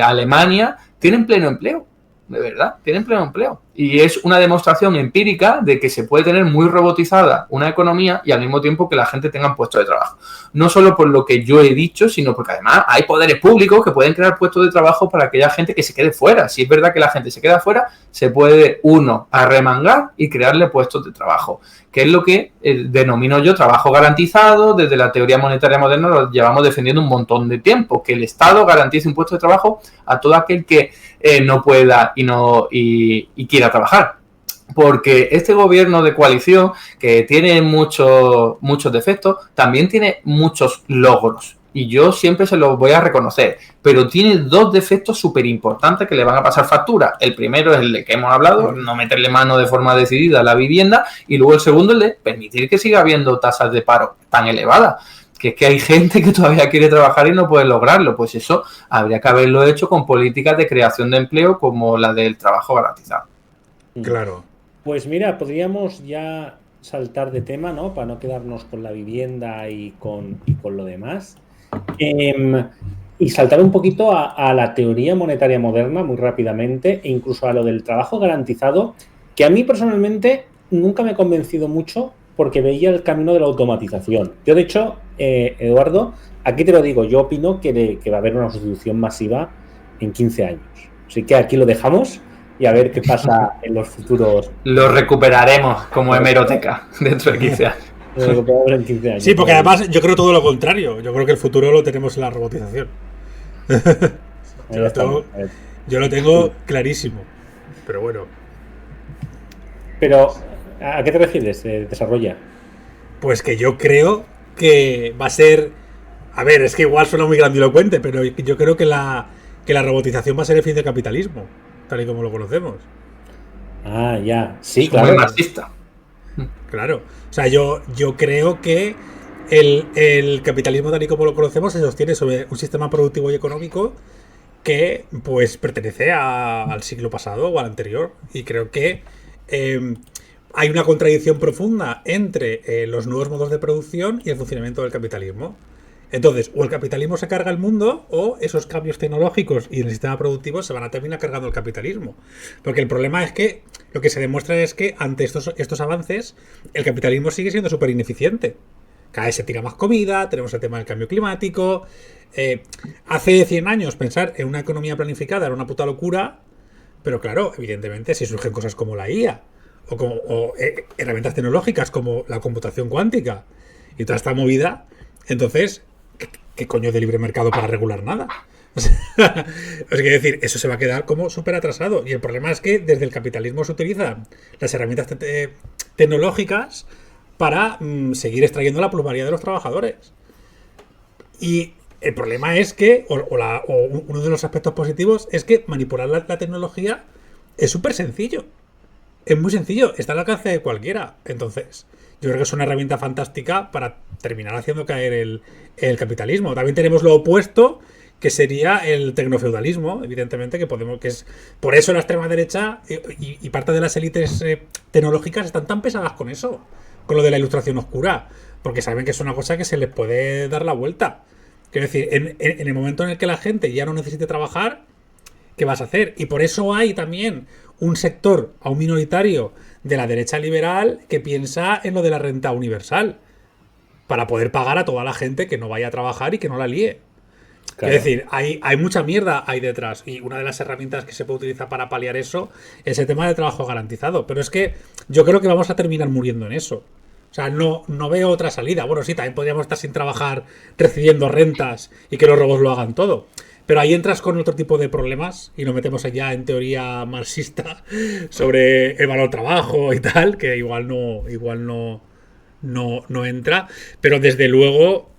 Alemania, tienen pleno empleo, de verdad, tienen pleno empleo. Y es una demostración empírica de que se puede tener muy robotizada una economía y al mismo tiempo que la gente tenga puestos de trabajo. No solo por lo que yo he dicho, sino porque además hay poderes públicos que pueden crear puestos de trabajo para aquella gente que se quede fuera. Si es verdad que la gente se queda fuera, se puede, uno, arremangar y crearle puestos de trabajo, que es lo que denomino yo trabajo garantizado. Desde la teoría monetaria moderna lo llevamos defendiendo un montón de tiempo, que el Estado garantice un puesto de trabajo a todo aquel que no pueda y quiera trabajar. Porque este gobierno de coalición, que tiene muchos defectos, también tiene muchos logros. Y yo siempre se los voy a reconocer. Pero tiene dos defectos súper importantes que le van a pasar factura. El primero es el de que hemos hablado, no meterle mano de forma decidida a la vivienda. Y luego el segundo, el de permitir que siga habiendo tasas de paro tan elevadas. Que es que hay gente que todavía quiere trabajar y no puede lograrlo. Pues eso habría que haberlo hecho con políticas de creación de empleo como la del trabajo garantizado. Claro. Pues mira, podríamos ya saltar de tema, ¿no? Para no quedarnos con la vivienda y con lo demás. Y saltar un poquito a la teoría monetaria moderna muy rápidamente e incluso a lo del trabajo garantizado, que a mí personalmente nunca me ha convencido mucho porque veía el camino de la automatización. Yo, de hecho, Eduardo, aquí te lo digo, yo opino que va a haber una sustitución masiva en 15 años. Así que aquí lo dejamos y a ver qué pasa en los futuros. Lo recuperaremos como hemeroteca dentro de 15 años. Lo recuperamos en 15 años. Sí, porque además yo creo todo lo contrario. Yo creo que el futuro lo tenemos en la robotización. Yo lo tengo clarísimo. Pero bueno. Pero, ¿a qué te refieres? Desarrolla. Pues que yo creo que va a ser... A ver, es que igual suena muy grandilocuente, pero yo creo que la robotización va a ser el fin del capitalismo, tal y como lo conocemos. Ah, ya. Sí, es claro. Muy marxista. Claro. O sea, yo creo que el capitalismo tal y como lo conocemos se sostiene sobre un sistema productivo y económico que pues pertenece al siglo pasado o al anterior. Y creo que hay una contradicción profunda entre los nuevos modos de producción y el funcionamiento del capitalismo. Entonces, o el capitalismo se carga el mundo o esos cambios tecnológicos y en el sistema productivo se van a terminar cargando el capitalismo. Porque el problema es que lo que se demuestra es que ante estos avances el capitalismo sigue siendo súper ineficiente. Cada vez se tira más comida, tenemos el tema del cambio climático. Hace 100 años pensar en una economía planificada era una puta locura, pero claro, evidentemente si surgen cosas como la IA o herramientas tecnológicas como la computación cuántica y toda esta movida, entonces... ¿Qué coño de libre mercado para regular nada? O sea, quiero decir, eso se va a quedar como súper atrasado. Y el problema es que desde el capitalismo se utilizan las herramientas tecnológicas para seguir extrayendo la plusvalía de los trabajadores. Y el problema es que, o uno de los aspectos positivos, es que manipular la tecnología es súper sencillo. Es muy sencillo, está al alcance de cualquiera. Entonces, yo creo que es una herramienta fantástica para terminar haciendo caer el capitalismo. También tenemos lo opuesto, que sería el tecnofeudalismo, evidentemente, que es por eso la extrema derecha y parte de las élites tecnológicas están tan pesadas con eso, con lo de la ilustración oscura, porque saben que es una cosa que se les puede dar la vuelta. Quiero decir, en el momento en el que la gente ya no necesite trabajar, ¿qué vas a hacer? Y por eso hay también un sector, aún minoritario, de la derecha liberal que piensa en lo de la renta universal para poder pagar a toda la gente que no vaya a trabajar y que no la líe. Claro. Es decir, hay mucha mierda ahí detrás y una de las herramientas que se puede utilizar para paliar eso es el tema del trabajo garantizado. Pero es que yo creo que vamos a terminar muriendo en eso. O sea, no veo otra salida. Bueno, sí, también podríamos estar sin trabajar, recibiendo rentas y que los robots lo hagan todo. Pero ahí entras con otro tipo de problemas y nos metemos allá en teoría marxista sobre el valor trabajo y tal, que igual no entra, pero desde luego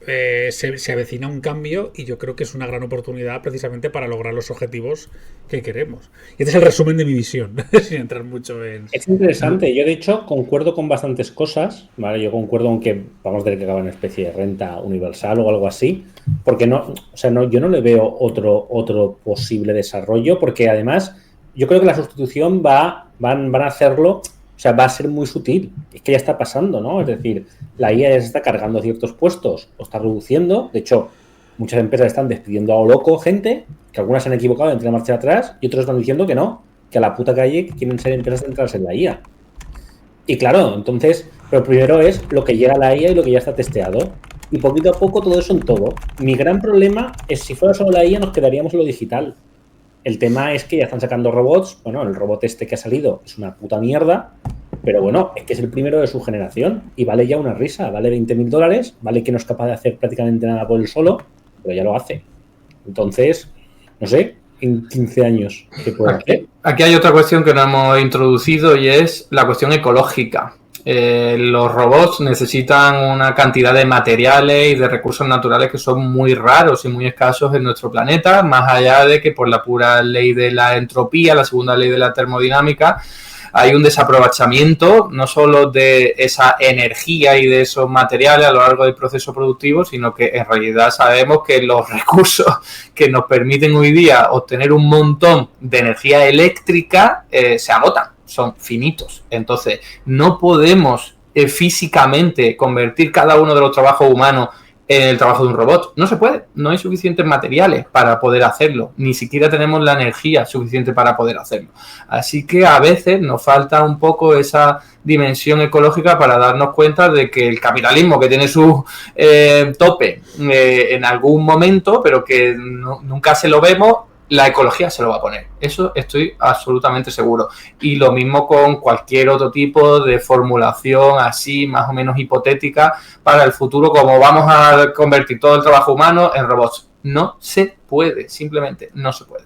se avecina un cambio y yo creo que es una gran oportunidad precisamente para lograr los objetivos que queremos. Y este es el resumen de mi visión, sin entrar mucho en... Es interesante. Yo, de hecho, concuerdo con bastantes cosas, ¿vale? Yo concuerdo con que vamos a tener que acabar una especie de renta universal o algo así, porque yo no le veo otro posible desarrollo, porque además yo creo que la sustitución van a hacerlo, o sea, va a ser muy sutil. Es que ya está pasando, ¿no? Es decir, la IA ya se está cargando ciertos puestos o está reduciendo. De hecho, muchas empresas están despidiendo a lo loco gente, que algunas se han equivocado en tener marcha atrás y otros están diciendo que no, que a la puta calle quieren ser empresas centradas en la IA. Y claro, entonces, lo primero es lo que llega a la IA y lo que ya está testeado. Y poquito a poco todo eso en todo. Mi gran problema es si fuera solo la IA nos quedaríamos en lo digital. El tema es que ya están sacando robots. Bueno, el robot este que ha salido es una puta mierda, pero bueno, es que es el primero de su generación y vale ya una risa, vale $20.000, vale que no es capaz de hacer prácticamente nada por él solo, pero ya lo hace. Entonces, no sé, en 15 años, ¿qué puede hacer? Aquí hay otra cuestión que no hemos introducido y es la cuestión ecológica. Los robots necesitan una cantidad de materiales y de recursos naturales que son muy raros y muy escasos en nuestro planeta, más allá de que por la pura ley de la entropía, la segunda ley de la termodinámica, hay un desaprovechamiento no solo de esa energía y de esos materiales a lo largo del proceso productivo, sino que en realidad sabemos que los recursos que nos permiten hoy día obtener un montón de energía eléctrica se agotan, son finitos. Entonces, no podemos físicamente convertir cada uno de los trabajos humanos en el trabajo de un robot. No se puede, no hay suficientes materiales para poder hacerlo, ni siquiera tenemos la energía suficiente para poder hacerlo. Así que a veces nos falta un poco esa dimensión ecológica para darnos cuenta de que el capitalismo, que tiene su tope en algún momento, pero que nunca se lo vemos, la ecología se lo va a poner. Eso estoy absolutamente seguro. Y lo mismo con cualquier otro tipo de formulación así, más o menos hipotética, para el futuro, como vamos a convertir todo el trabajo humano en robots. No se puede, simplemente no se puede.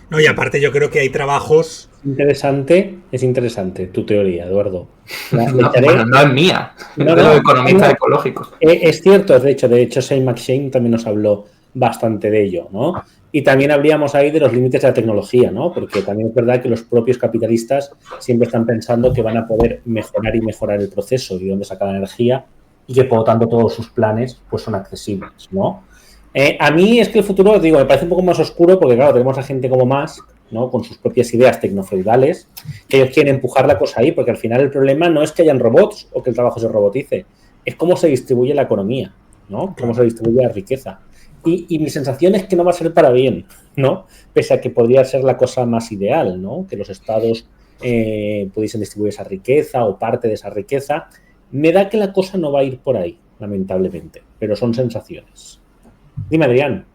No, y aparte yo creo que hay trabajos... Es interesante tu teoría, Eduardo. Bueno, no es mía, es de los economistas ecológicos. Es cierto, de hecho, Shane McShane también nos habló bastante de ello, ¿no? Y también habríamos ahí de los límites de la tecnología, ¿no? Porque también es verdad que los propios capitalistas siempre están pensando que van a poder mejorar el proceso y dónde sacar la energía y que, por lo tanto, todos sus planes pues son accesibles, ¿no? A mí es que el futuro, digo, me parece un poco más oscuro porque, claro, tenemos a gente como Musk, ¿no? Con sus propias ideas tecnofeudales, que ellos quieren empujar la cosa ahí, porque al final el problema no es que hayan robots o que el trabajo se robotice, es cómo se distribuye la economía, ¿no? Cómo se distribuye la riqueza. Y mi sensación es que no va a ser para bien, ¿no? Pese a que podría ser la cosa más ideal, ¿no? Que los estados pudiesen distribuir esa riqueza o parte de esa riqueza. Me da que la cosa no va a ir por ahí, lamentablemente, pero son sensaciones. Dime, Adrián.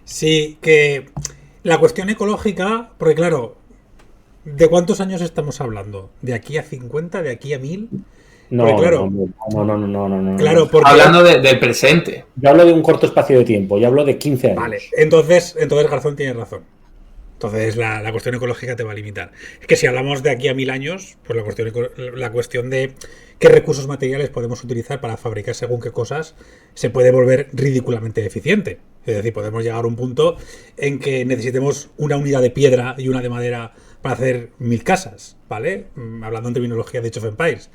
Sí, que la cuestión ecológica, porque claro, ¿de cuántos años estamos hablando? ¿De aquí a 50? ¿De aquí a 1000? No, claro, no. Claro, porque hablando del presente. Yo hablo de un corto espacio de tiempo, yo hablo de 15 años. Vale, entonces Garzón tiene razón. Entonces la cuestión ecológica te va a limitar. Es que si hablamos de aquí a 1000 años, pues la cuestión de qué recursos materiales podemos utilizar para fabricar según qué cosas se puede volver ridículamente eficiente. Es decir, podemos llegar a un punto en que necesitemos una unidad de piedra y una de madera para hacer 1000 casas, ¿vale? Hablando en terminología de Age of Empires.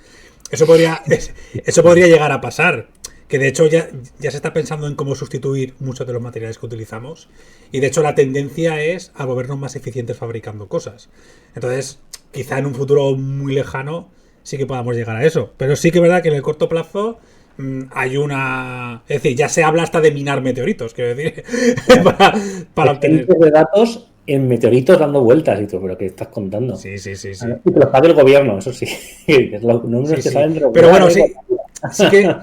Eso podría llegar a pasar. Que de hecho ya se está pensando en cómo sustituir muchos de los materiales que utilizamos. Y de hecho la tendencia es a volvernos más eficientes fabricando cosas. Entonces, quizá en un futuro muy lejano sí que podamos llegar a eso. Pero sí que es verdad que en el corto plazo hay una... Es decir, ya se habla hasta de minar meteoritos, quiero decir, para obtener... de datos en meteoritos dando vueltas y todo, pero ¿qué estás contando? Sí. Y que los pague el gobierno, eso sí. Los números que salen de los pero bueno, sí que...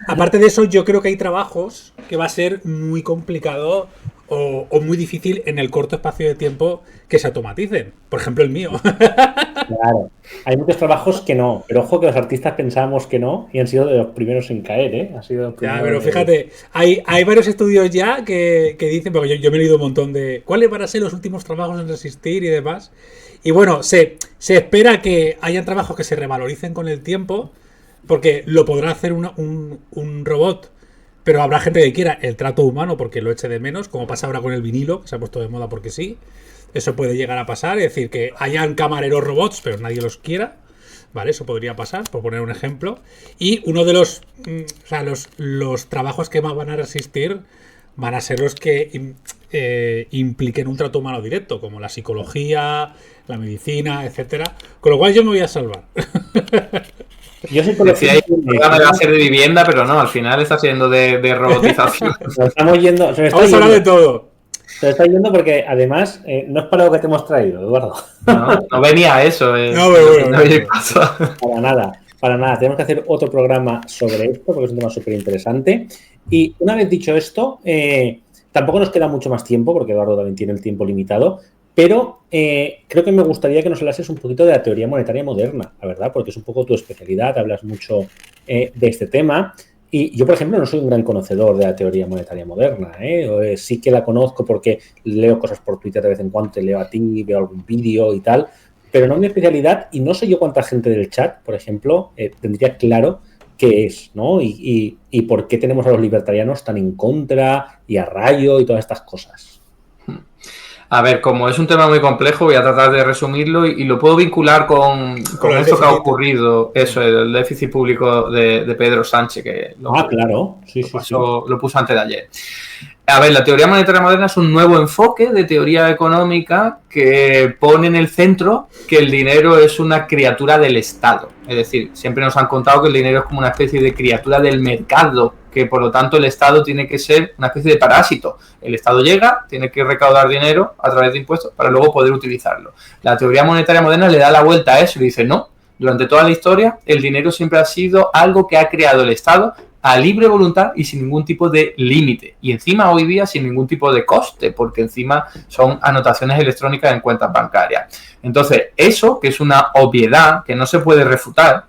Aparte de eso, yo creo que hay trabajos que va a ser muy complicado o muy difícil en el corto espacio de tiempo que se automaticen. Por ejemplo, el mío. Claro, hay muchos trabajos que no, pero ojo que los artistas pensábamos que no y han sido de los primeros en caer, ¿eh? Ha sido Ya, pero fíjate, hay varios estudios ya que dicen, porque yo me he leído un montón de cuáles van a ser los últimos trabajos en resistir y demás. Y bueno, se espera que hayan trabajos que se revaloricen con el tiempo, porque lo podrá hacer un robot, pero habrá gente que quiera el trato humano porque lo eche de menos, como pasa ahora con el vinilo, que se ha puesto de moda porque sí. Eso puede llegar a pasar, es decir, que hayan camareros robots, pero nadie los quiera. Vale, eso podría pasar, por poner un ejemplo. Y uno de los trabajos que más van a resistir van a ser los que impliquen un trato humano directo, como la psicología, la medicina, etcétera. Con lo cual yo me voy a salvar. Yo sé decía ahí que el programa va a ser de vivienda, pero no, al final está siendo de robotización. Estamos yendo, vamos a hablar de todo. Se está yendo porque además no es para lo que te hemos traído, Eduardo. No venía eso. No, pero bueno. Para nada. Tenemos que hacer otro programa sobre esto porque es un tema súper interesante. Y una vez dicho esto, tampoco nos queda mucho más tiempo porque Eduardo también tiene el tiempo limitado, pero creo que me gustaría que nos hablases un poquito de la teoría monetaria moderna, la verdad, porque es un poco tu especialidad, hablas mucho de este tema. Y yo, por ejemplo, no soy un gran conocedor de la teoría monetaria moderna, ¿eh? Sí que la conozco porque leo cosas por Twitter de vez en cuando, te leo a ti, veo algún vídeo y tal, pero no es mi especialidad y no sé yo cuánta gente del chat, por ejemplo, tendría claro qué es, ¿no? Y por qué tenemos a los libertarianos tan en contra y a rayo y todas estas cosas. A ver, como es un tema muy complejo, voy a tratar de resumirlo y lo puedo vincular con esto que ha ocurrido, eso, el déficit público de Pedro Sánchez, que claro, lo puso antes de ayer. A ver, la teoría monetaria moderna es un nuevo enfoque de teoría económica que pone en el centro que el dinero es una criatura del Estado. Es decir, siempre nos han contado que el dinero es como una especie de criatura del mercado, que por lo tanto el Estado tiene que ser una especie de parásito. El Estado llega, tiene que recaudar dinero a través de impuestos para luego poder utilizarlo. La teoría monetaria moderna le da la vuelta a eso y dice, no, durante toda la historia el dinero siempre ha sido algo que ha creado el Estado a libre voluntad y sin ningún tipo de límite. Y encima hoy día sin ningún tipo de coste, porque encima son anotaciones electrónicas en cuentas bancarias. Entonces, eso, que es una obviedad que no se puede refutar,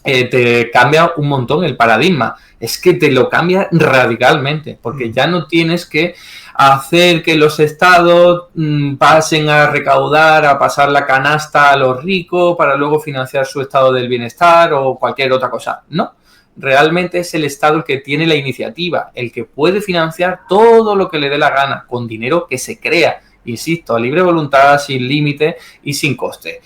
te cambia un montón el paradigma. Es que te lo cambia radicalmente, porque ya no tienes que hacer que los estados pasen a recaudar, a pasar la canasta a los ricos para luego financiar su estado del bienestar o cualquier otra cosa. No. Realmente es el Estado el que tiene la iniciativa, el que puede financiar todo lo que le dé la gana, con dinero que se crea, insisto, a libre voluntad, sin límite y sin coste.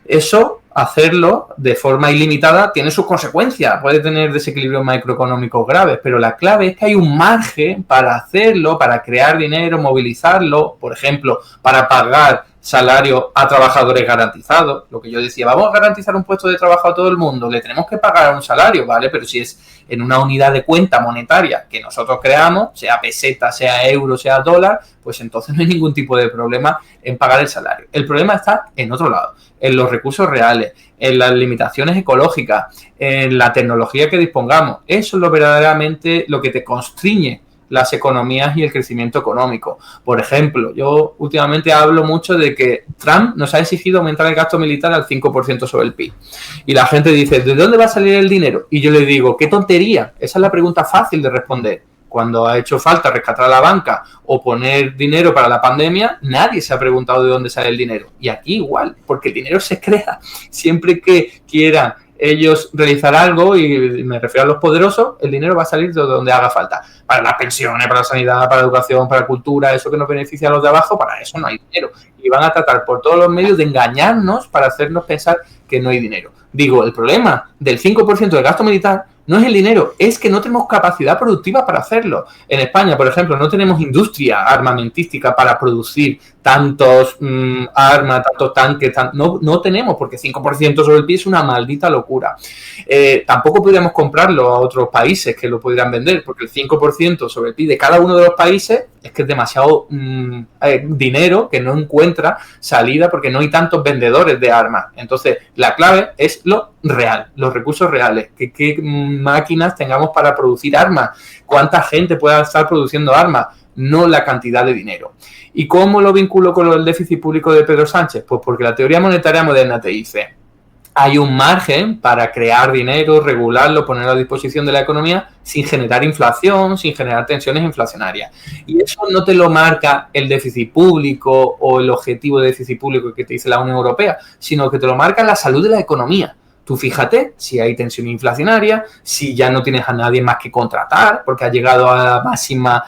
Eso, hacerlo de forma ilimitada, tiene sus consecuencias, puede tener desequilibrios macroeconómicos graves, pero la clave es que hay un margen para hacerlo, para crear dinero, movilizarlo, por ejemplo, para pagar salario a trabajadores garantizados. Lo que yo decía, vamos a garantizar un puesto de trabajo a todo el mundo, le tenemos que pagar un salario, ¿vale? Pero si es en una unidad de cuenta monetaria que nosotros creamos, sea peseta, sea euro, sea dólar, pues entonces no hay ningún tipo de problema en pagar el salario. El problema está en otro lado, en los recursos reales, en las limitaciones ecológicas, en la tecnología que dispongamos. Eso es lo verdaderamente lo que te constriñe las economías y el crecimiento económico. Por ejemplo, yo últimamente hablo mucho de que Trump nos ha exigido aumentar el gasto militar al 5% sobre el PIB. Y la gente dice, ¿de dónde va a salir el dinero? Y yo le digo, ¡qué tontería! Esa es la pregunta fácil de responder. Cuando ha hecho falta rescatar a la banca o poner dinero para la pandemia, nadie se ha preguntado de dónde sale el dinero. Y aquí igual, porque el dinero se crea. Siempre que quieran ellos realizar algo, y me refiero a los poderosos, el dinero va a salir de donde haga falta. Para las pensiones, para la sanidad, para la educación, para la cultura, eso que nos beneficia a los de abajo, para eso no hay dinero. Y van a tratar por todos los medios de engañarnos para hacernos pensar que no hay dinero. Digo, el problema del 5% del gasto militar no es el dinero, es que no tenemos capacidad productiva para hacerlo. En España, por ejemplo, no tenemos industria armamentística para producir tantos armas, tantos tanques, no tenemos, porque 5% sobre el PIB es una maldita locura. Tampoco podríamos comprarlo a otros países que lo pudieran vender, porque el 5% sobre el PIB de cada uno de los países es que es demasiado dinero que no encuentra salida porque no hay tantos vendedores de armas. Entonces, la clave es lo real, los recursos reales, qué máquinas tengamos para producir armas, cuánta gente pueda estar produciendo armas. no la cantidad de dinero. ¿Y cómo lo vinculo con el déficit público de Pedro Sánchez? Pues porque la teoría monetaria moderna te dice: hay un margen para crear dinero, regularlo, ponerlo a disposición de la economía sin generar inflación, sin generar tensiones inflacionarias. Y eso no te lo marca el déficit público o el objetivo de déficit público que te dice la Unión Europea, sino que te lo marca la salud de la economía. Tú fíjate si hay tensión inflacionaria, si ya no tienes a nadie más que contratar porque has llegado a la máxima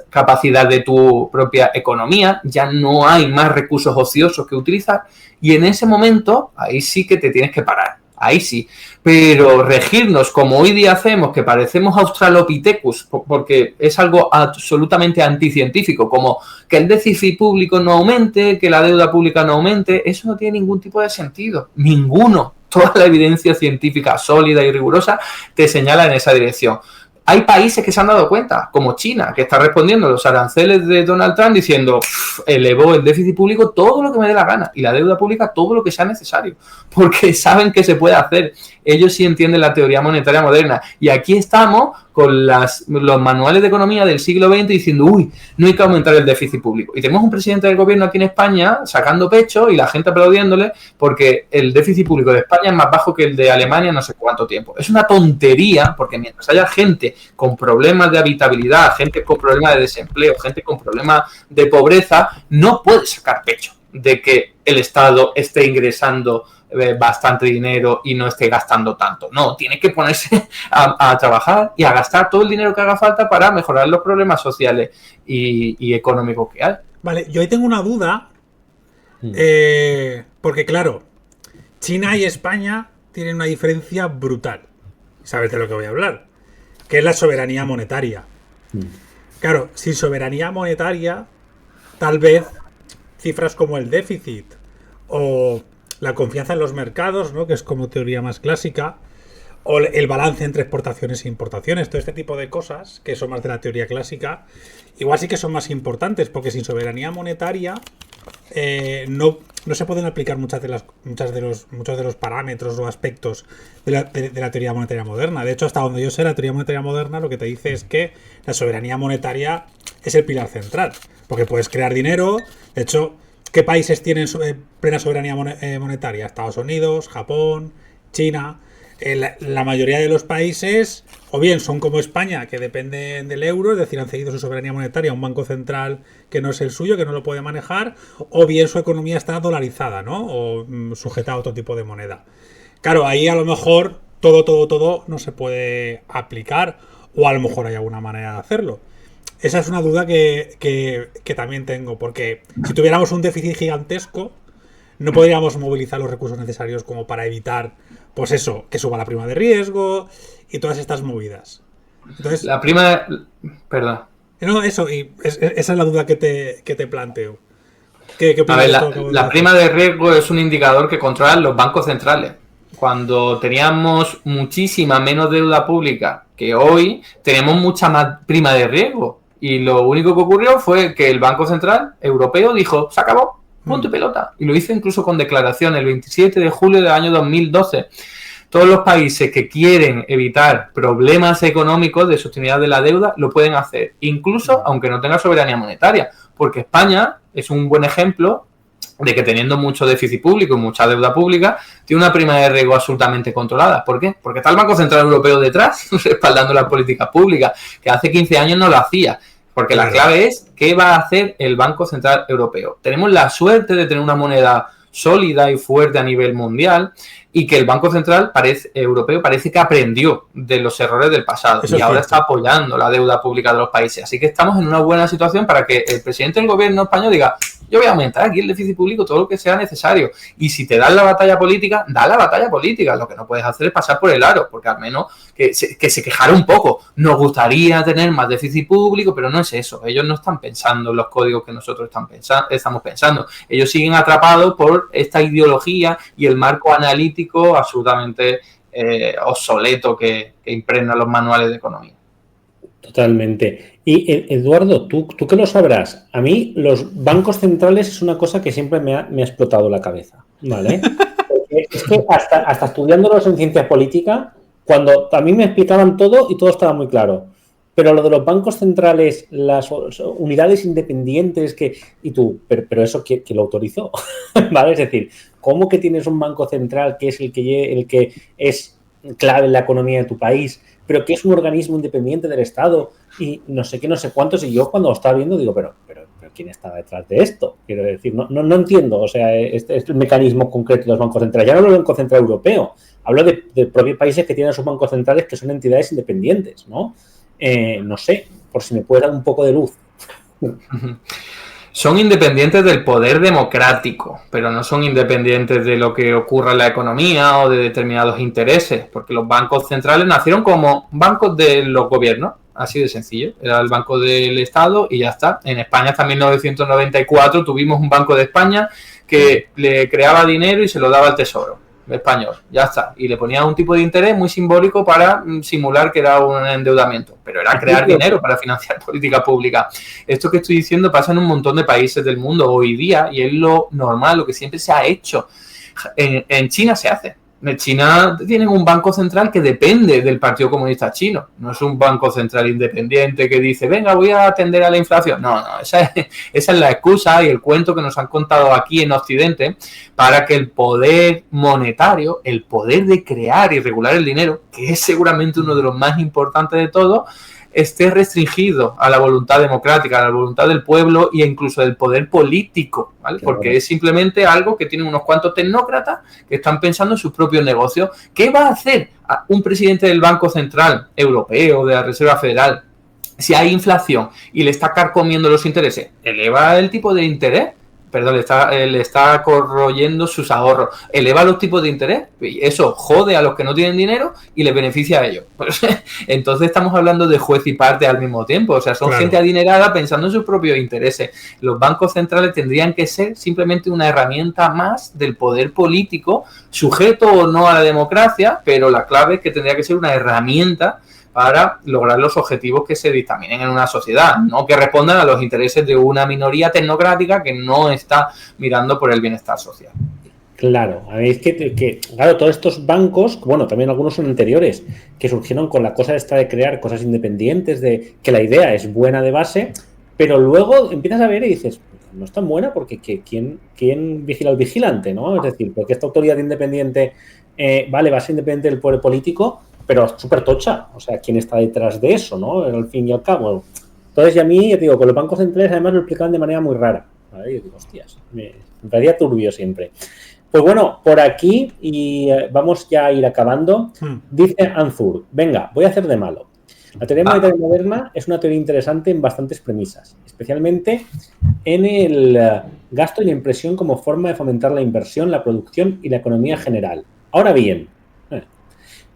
capacidad de tu propia economía, ya no hay más recursos ociosos que utilizar, y en ese momento ahí sí que te tienes que parar, ahí sí. Pero regirnos como hoy día hacemos, que parecemos Australopithecus, porque es algo absolutamente anticientífico, como que el déficit público no aumente, que la deuda pública no aumente, eso no tiene ningún tipo de sentido, ninguno. Toda la evidencia científica sólida y rigurosa te señala en esa dirección. Hay países que se han dado cuenta, como China, que está respondiendo a los aranceles de Donald Trump diciendo: elevó el déficit público todo lo que me dé la gana y la deuda pública todo lo que sea necesario, porque saben que se puede hacer. Ellos sí entienden la teoría monetaria moderna. Y aquí estamos con los manuales de economía del siglo XX diciendo: uy, no hay que aumentar el déficit público. Y tenemos un presidente del gobierno aquí en España sacando pecho y la gente aplaudiéndole porque el déficit público de España es más bajo que el de Alemania no sé cuánto tiempo. Es una tontería, porque mientras haya gente con problemas de habitabilidad, gente con problemas de desempleo, gente con problemas de pobreza, no puede sacar pecho de que el Estado esté ingresando bastante dinero y no esté gastando tanto. No, tiene que ponerse a trabajar y a gastar todo el dinero que haga falta para mejorar los problemas sociales y económicos que hay. Vale, yo ahí tengo una duda, porque claro, China y España tienen una diferencia brutal. ¿Sabes de lo que voy a hablar? Que es la soberanía monetaria. Claro, sin soberanía monetaria, tal vez cifras como el déficit o la confianza en los mercados, ¿no?, que es como teoría más clásica, o el balance entre exportaciones e importaciones, todo este tipo de cosas que son más de la teoría clásica, igual sí que son más importantes, porque sin soberanía monetaria no se pueden aplicar muchos de los parámetros o aspectos de la teoría monetaria moderna. De hecho, hasta donde yo sé, la teoría monetaria moderna lo que te dice es que la soberanía monetaria es el pilar central, porque puedes crear dinero. De hecho, ¿qué países tienen plena soberanía monetaria? Estados Unidos, Japón, China. La mayoría de los países, o bien son como España, que dependen del euro, es decir, han cedido su soberanía monetaria a un banco central que no es el suyo, que no lo puede manejar, o bien su economía está dolarizada, ¿no?, o sujeta a otro tipo de moneda. Claro, ahí a lo mejor todo no se puede aplicar, o a lo mejor hay alguna manera de hacerlo. Esa es una duda que también tengo, porque si tuviéramos un déficit gigantesco, no podríamos movilizar los recursos necesarios como para evitar, pues eso, que suba la prima de riesgo y todas estas movidas. Entonces, la prima... Perdón. No, eso, y esa es la duda que te planteo. ¿Qué a ver, la prima de riesgo es un indicador que controlan los bancos centrales. Cuando teníamos muchísima menos deuda pública que hoy, tenemos mucha más prima de riesgo. Y lo único que ocurrió fue que el Banco Central Europeo dijo: se acabó, punto y pelota. Y lo hizo incluso con declaración el 27 de julio del año 2012. Todos los países que quieren evitar problemas económicos de sostenibilidad de la deuda lo pueden hacer, incluso aunque no tenga soberanía monetaria, porque España es un buen ejemplo de que teniendo mucho déficit público y mucha deuda pública, tiene una prima de riesgo absolutamente controlada. ¿Por qué? Porque está el Banco Central Europeo detrás, respaldando las políticas públicas, que hace 15 años no lo hacía. Porque la clave es qué va a hacer el Banco Central Europeo. Tenemos la suerte de tener una moneda sólida y fuerte a nivel mundial, y que el Banco Central Europeo parece que aprendió de los errores del pasado. Eso y ahora está apoyando la deuda pública de los países. Así que estamos en una buena situación para que el presidente del gobierno español diga: yo voy a aumentar aquí el déficit público todo lo que sea necesario. Y si te dan la batalla política, da la batalla política. Lo que no puedes hacer es pasar por el aro, porque al menos que se quejara un poco. Nos gustaría tener más déficit público, pero no es eso. Ellos no están pensando en los códigos que nosotros estamos pensando. Ellos siguen atrapados por esta ideología y el marco analítico absolutamente obsoleto que impregna los manuales de economía. Totalmente. Y Eduardo, ¿tú qué lo sabrás? A mí los bancos centrales es una cosa que siempre me ha explotado la cabeza, ¿vale? Porque es que hasta estudiándolos en ciencia política, cuando a mí me explicaban todo y todo estaba muy claro. pero lo de los bancos centrales, las unidades independientes y tú, pero eso ¿quién lo autorizó? ¿Vale? Es decir, ¿cómo que tienes un banco central que es el que es clave en la economía de tu país, pero que es un organismo independiente del Estado y no sé qué, no sé cuántos? Y yo cuando lo estaba viendo digo, pero ¿quién estaba detrás de esto? Quiero decir, no entiendo, o sea, este es el mecanismo concreto de los bancos centrales. Ya no hablo del Banco Central Europeo, hablo de propios países que tienen sus bancos centrales que son entidades independientes, ¿no? No sé, por si me puede dar un poco de luz. Son independientes del poder democrático, pero no son independientes de lo que ocurra en la economía o de determinados intereses, porque los bancos centrales nacieron como bancos de los gobiernos, así de sencillo. Era el Banco del Estado y ya está. En España hasta 1994 tuvimos un Banco de España que le creaba dinero y se lo daba al Tesoro español, ya está, y le ponía un tipo de interés muy simbólico para simular que era un endeudamiento, pero era crear dinero para financiar políticas públicas. Esto que estoy diciendo pasa en un montón de países del mundo hoy día y es lo normal, lo que siempre se ha hecho. En China se hace. En China tienen un banco central que depende del Partido Comunista Chino. No es un banco central independiente que dice, venga, voy a atender a la inflación. No, esa es la excusa y el cuento que nos han contado aquí en Occidente para que el poder monetario, el poder de crear y regular el dinero, que es seguramente uno de los más importantes de todos, esté restringido a la voluntad democrática, a la voluntad del pueblo e incluso del poder político, ¿vale? Porque es simplemente algo que tienen unos cuantos tecnócratas que están pensando en sus propios negocios. ¿Qué va a hacer un presidente del Banco Central Europeo, de la Reserva Federal, si hay inflación y le está carcomiendo los intereses? ¿Eleva el tipo de interés? Perdón, le está corroyendo sus ahorros. Eleva los tipos de interés. Eso jode a los que no tienen dinero y les beneficia a ellos. Pues, entonces estamos hablando de juez y parte al mismo tiempo. O sea, son gente adinerada pensando en sus propios intereses. Los bancos centrales tendrían que ser simplemente una herramienta más del poder político, sujeto o no a la democracia, pero la clave es que tendría que ser una herramienta para lograr los objetivos que se dictaminen en una sociedad, no que respondan a los intereses de una minoría tecnocrática que no está mirando por el bienestar social. Claro, es que claro, todos estos bancos, bueno, también algunos son anteriores, que surgieron con la cosa esta de crear cosas independientes, de que la idea es buena de base, pero luego empiezas a ver y dices, no es tan buena porque ¿quién vigila al vigilante, ¿no? Es decir, porque esta autoridad independiente, vale, va a ser independiente del poder político, pero es súper tocha, o sea, ¿quién está detrás de eso, no? Al fin y al cabo. Entonces, y a mí, yo digo, con los bancos centrales además lo explicaban de manera muy rara. ¿Vale? Yo digo, hostias, me parecía turbio siempre. Pues bueno, por aquí, y vamos ya a ir acabando, dice Anzur, venga, voy a hacer de malo. La teoría monetaria moderna es una teoría interesante en bastantes premisas, especialmente en el gasto y la impresión como forma de fomentar la inversión, la producción y la economía general. Ahora bien,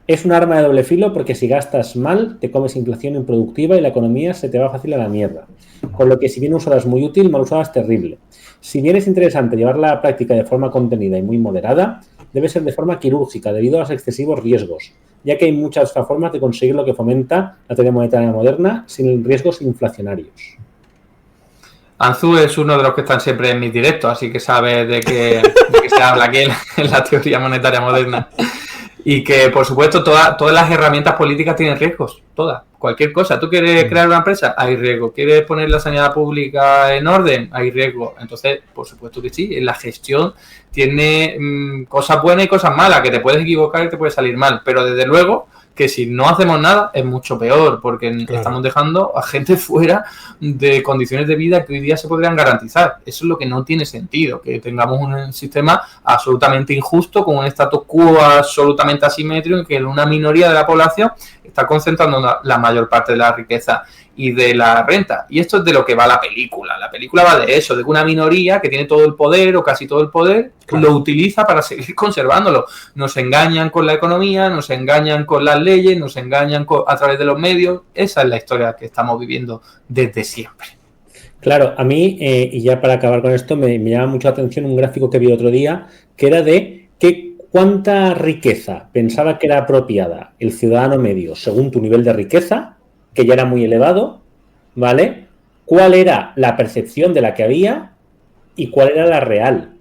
es un arma de doble filo porque si gastas mal, te comes inflación improductiva y la economía se te va fácil a la mierda. Con lo que si bien usada es muy útil, mal usada es terrible. Si bien es interesante llevarla a la práctica de forma contenida y muy moderada, debe ser de forma quirúrgica debido a los excesivos riesgos, ya que hay muchas formas de conseguir lo que fomenta la teoría monetaria moderna sin riesgos inflacionarios. Anzu es uno de los que están siempre en mis directos, así que sabe de qué se habla aquí en la teoría monetaria moderna. Y que, por supuesto, todas las herramientas políticas tienen riesgos, todas, cualquier cosa. ¿Tú quieres crear una empresa? Hay riesgo. ¿Quieres poner la sanidad pública en orden? Hay riesgo. Entonces, por supuesto que sí, la gestión tiene cosas buenas y cosas malas, que te puedes equivocar y te puede salir mal, pero desde luego que si no hacemos nada es mucho peor, porque estamos dejando a gente fuera de condiciones de vida que hoy día se podrían garantizar. Eso es lo que no tiene sentido, que tengamos un sistema absolutamente injusto, con un status quo absolutamente asimétrico, en que una minoría de la población está concentrando la mayor parte de la riqueza y de la renta. Y esto es de lo que va la película. La película va de eso, de que una minoría que tiene todo el poder o casi todo el poder lo utiliza para seguir conservándolo. Nos engañan con la economía, nos engañan con las leyes, nos engañan a través de los medios. Esa es la historia que estamos viviendo desde siempre. Claro, a mí, y ya para acabar con esto, me llama mucho la atención un gráfico que vi otro día, que era de cuánta riqueza pensaba que era apropiada el ciudadano medio según tu nivel de riqueza, que ya era muy elevado, ¿vale? ¿Cuál era la percepción de la que había y cuál era la real?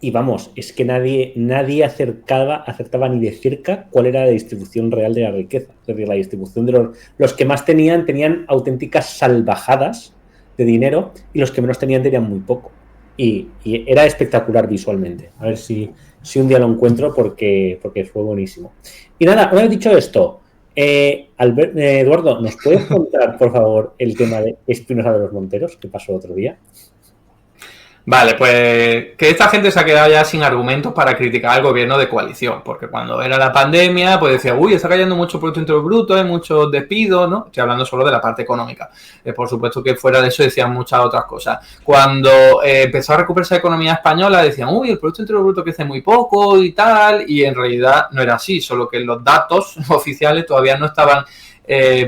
Y vamos, es que nadie acertaba ni de cerca cuál era la distribución real de la riqueza. Es decir, la distribución de los que más tenían auténticas salvajadas de dinero y los que menos tenían muy poco. Y era espectacular visualmente. A ver si un día lo encuentro porque fue buenísimo. Y nada, una vez dicho esto, Eduardo, ¿nos puedes contar, por favor, el tema de Espinosa de los Monteros que pasó otro día? Vale, pues que esta gente se ha quedado ya sin argumentos para criticar al gobierno de coalición, porque cuando era la pandemia, pues decía, uy, está cayendo mucho Producto Interior Bruto, hay muchos despidos, ¿no? Estoy hablando solo de la parte económica. Por supuesto que fuera de eso decían muchas otras cosas. Cuando empezó a recuperarse la economía española, decían, uy, el Producto Interior Bruto crece muy poco y tal, y en realidad no era así, solo que los datos oficiales todavía no estaban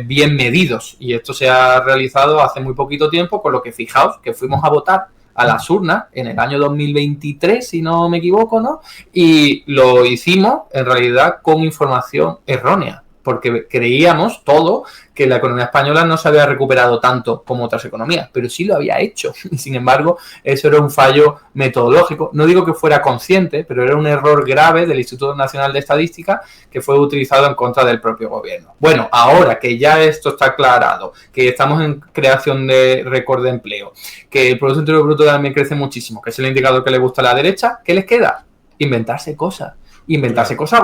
bien medidos, y esto se ha realizado hace muy poquito tiempo, con lo que fijaos que fuimos a votar a las urnas en el año 2023, si no me equivoco, ¿no? Y lo hicimos, en realidad, con información errónea, porque creíamos todo que la economía española no se había recuperado tanto como otras economías, pero sí lo había hecho. Y sin embargo, eso era un fallo metodológico. No digo que fuera consciente, pero era un error grave del Instituto Nacional de Estadística que fue utilizado en contra del propio gobierno. Bueno, ahora que ya esto está aclarado, que estamos en creación de récord de empleo, que el Producto Interior Bruto también crece muchísimo, que es el indicador que le gusta a la derecha, ¿qué les queda? Inventarse cosas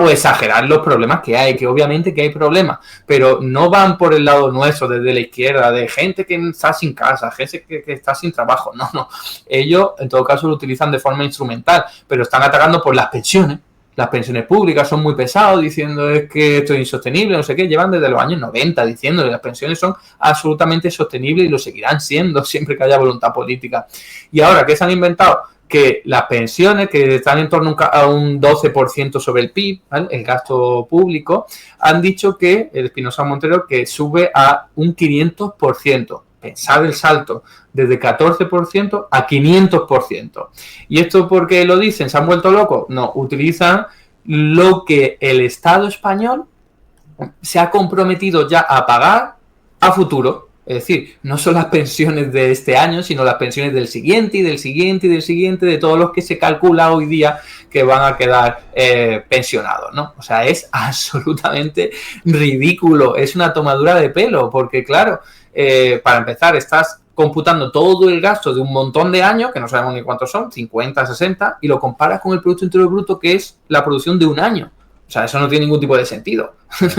o exagerar los problemas que hay, que obviamente que hay problemas, pero no van por el lado nuestro, desde la izquierda, de gente que está sin casa, gente que está sin trabajo, no. Ellos, en todo caso, lo utilizan de forma instrumental, pero están atacando por las pensiones. Las pensiones públicas son muy pesados, diciendo es que esto es insostenible, no sé qué, llevan desde los años 90 diciendo que las pensiones son absolutamente sostenibles y lo seguirán siendo siempre que haya voluntad política. Y ahora, ¿qué se han inventado? Que las pensiones, que están en torno a un 12% sobre el PIB, ¿vale? El gasto público, han dicho que el Espinosa Montero que sube a un 500%. Pensad el salto desde 14% a 500%. ¿Y esto por qué lo dicen? ¿Se han vuelto locos? No, utilizan lo que el Estado español se ha comprometido ya a pagar a futuro. Es decir, no son las pensiones de este año, sino las pensiones del siguiente y del siguiente y del siguiente, de todos los que se calcula hoy día que van a quedar pensionados, ¿no? O sea, es absolutamente ridículo, es una tomadura de pelo, porque claro, para empezar, estás computando todo el gasto de un montón de años, que no sabemos ni cuántos son, 50, 60, y lo comparas con el Producto Interior Bruto, que es la producción de un año. O sea, eso no tiene ningún tipo de sentido.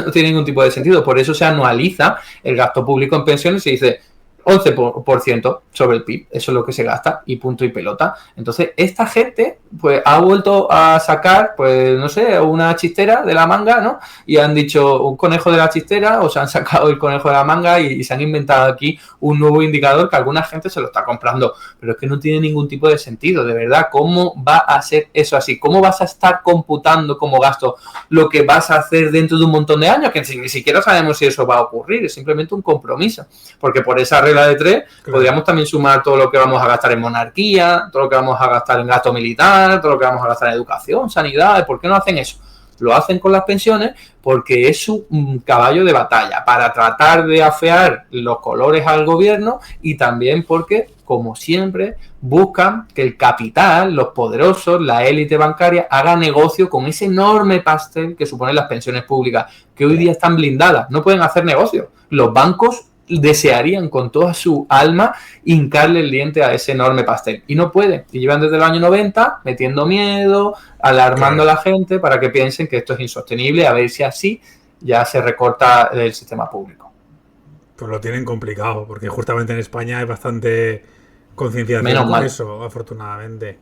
No tiene ningún tipo de sentido. Por eso se anualiza el gasto público en pensiones y dice 11% sobre el PIB. Eso es lo que se gasta y punto y pelota. Entonces, esta gente pues ha vuelto a sacar, pues no sé, una chistera de la manga, ¿no? Y han dicho un conejo de la chistera o se han sacado el conejo de la manga y se han inventado aquí un nuevo indicador que alguna gente se lo está comprando. Pero es que no tiene ningún tipo de sentido, de verdad. ¿Cómo va a ser eso así? ¿Cómo vas a estar computando como gasto lo que vas a hacer dentro de un montón de años? Que ni siquiera sabemos si eso va a ocurrir. Es simplemente un compromiso. Porque por esa regla de 3 podríamos también sumar todo lo que vamos a gastar en monarquía, todo lo que vamos a gastar en gasto militar, todo lo que vamos a gastar en educación, sanidad. ¿Por qué no hacen eso? Lo hacen con las pensiones porque es un caballo de batalla para tratar de afear los colores al gobierno y también porque, como siempre, buscan que el capital, los poderosos, la élite bancaria, haga negocio con ese enorme pastel que suponen las pensiones públicas, que hoy día están blindadas, no pueden hacer negocio. Los bancos desearían con toda su alma hincarle el diente a ese enorme pastel y no pueden, y llevan desde el año 90 metiendo miedo, alarmando a la gente para que piensen que esto es insostenible, a ver si así ya se recorta el sistema público. Pues lo tienen complicado, porque justamente en España hay bastante concienciación con eso, afortunadamente.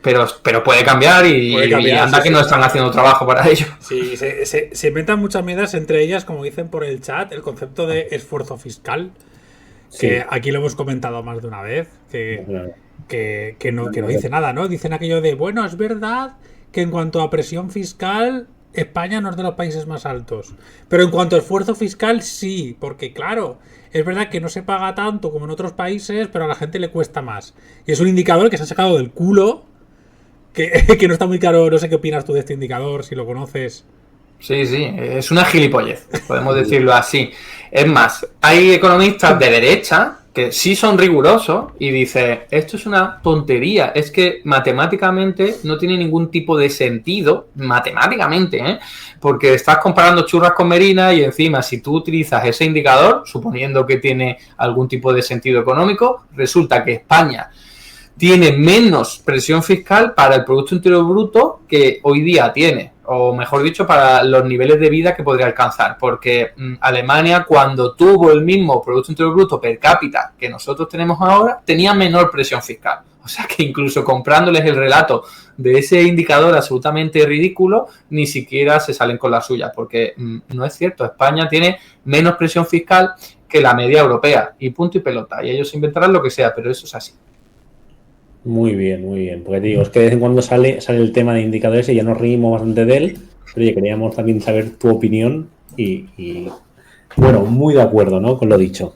Pero puede cambiar y anda que no están haciendo trabajo para ello. Sí, se inventan muchas medidas, entre ellas, como dicen por el chat, el concepto de esfuerzo fiscal, que aquí lo hemos comentado más de una vez, que no dice nada, ¿no? Dicen aquello de, bueno, es verdad que en cuanto a presión fiscal, España no es de los países más altos. Pero en cuanto a esfuerzo fiscal, sí, porque claro, es verdad que no se paga tanto como en otros países, pero a la gente le cuesta más. Y es un indicador que se ha sacado del culo, que no está muy claro, no sé qué opinas tú de este indicador, si lo conoces. Sí, es una gilipollez, podemos decirlo así. Es más, hay economistas de derecha que sí son rigurosos y dices, esto es una tontería, es que matemáticamente no tiene ningún tipo de sentido, matemáticamente, ¿eh? Porque estás comparando churras con merinas y encima si tú utilizas ese indicador, suponiendo que tiene algún tipo de sentido económico, resulta que España tiene menos presión fiscal para el Producto Interior Bruto que hoy día tiene, o mejor dicho, para los niveles de vida que podría alcanzar, porque Alemania, cuando tuvo el mismo Producto Interior Bruto per cápita que nosotros tenemos ahora, tenía menor presión fiscal. O sea que incluso comprándoles el relato de ese indicador absolutamente ridículo, ni siquiera se salen con la suya, porque no es cierto. España tiene menos presión fiscal que la media europea, y punto y pelota. Y ellos inventarán lo que sea, pero eso es así. Muy bien, muy bien. Porque te digo, es que de vez en cuando sale el tema de indicadores y ya nos reímos bastante de él, pero oye, queríamos también saber tu opinión y bueno, muy de acuerdo, ¿no? Con lo dicho.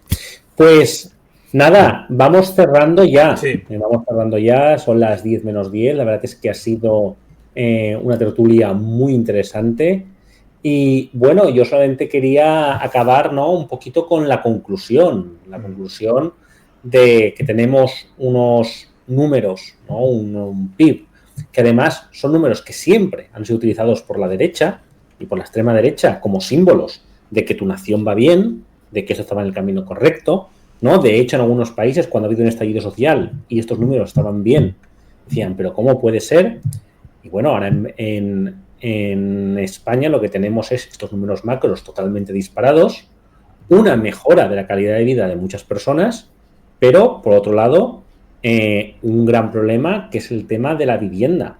Pues nada, vamos cerrando ya. Sí. Vamos cerrando ya, son las 10 menos 10. La verdad es que ha sido una tertulia muy interesante. Y bueno, yo solamente quería acabar, ¿no? Un poquito con la conclusión. La conclusión de que tenemos unos números, ¿no? Un PIB, que además son números que siempre han sido utilizados por la derecha y por la extrema derecha como símbolos de que tu nación va bien, de que eso estaba en el camino correcto, ¿no? De hecho, en algunos países, cuando ha habido un estallido social y estos números estaban bien, decían, ¿pero cómo puede ser? Y bueno, ahora en España lo que tenemos es estos números macros totalmente disparados, una mejora de la calidad de vida de muchas personas, pero, por otro lado, un gran problema que es el tema de la vivienda.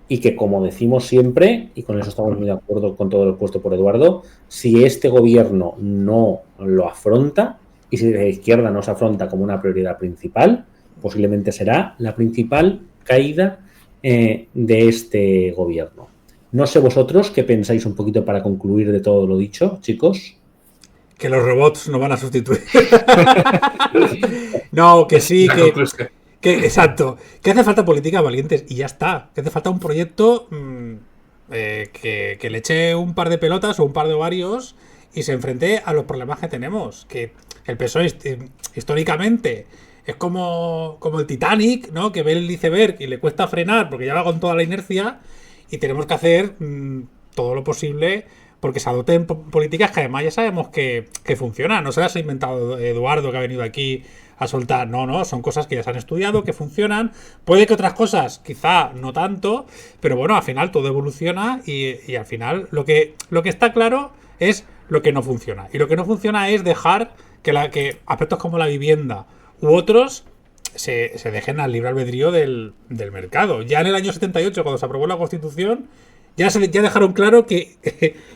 Y que, como decimos siempre, y con eso estamos muy de acuerdo con todo lo puesto por Eduardo, si este gobierno no lo afronta y si la izquierda no se afronta como una prioridad principal, posiblemente será la principal caída de este gobierno. No sé vosotros qué pensáis un poquito para concluir de todo lo dicho, chicos. Que los robots no van a sustituir. No, que sí, exacto. Que hace falta políticas valientes y ya está. Que hace falta un proyecto que le eche un par de pelotas o un par de ovarios y se enfrente a los problemas que tenemos. Que el PSOE históricamente es como el Titanic, ¿no? Que ve el iceberg y le cuesta frenar porque ya va con toda la inercia y tenemos que hacer todo lo posible porque se adopten políticas que además ya sabemos que funcionan. No se las ha inventado Eduardo, que ha venido aquí a soltar. No, son cosas que ya se han estudiado, que funcionan. Puede que otras cosas quizá no tanto, pero bueno, al final todo evoluciona y al final lo que está claro es lo que no funciona. Y lo que no funciona es dejar que aspectos como la vivienda u otros se dejen al libre albedrío del mercado. Ya en el año 78, cuando se aprobó la Constitución, ya dejaron claro que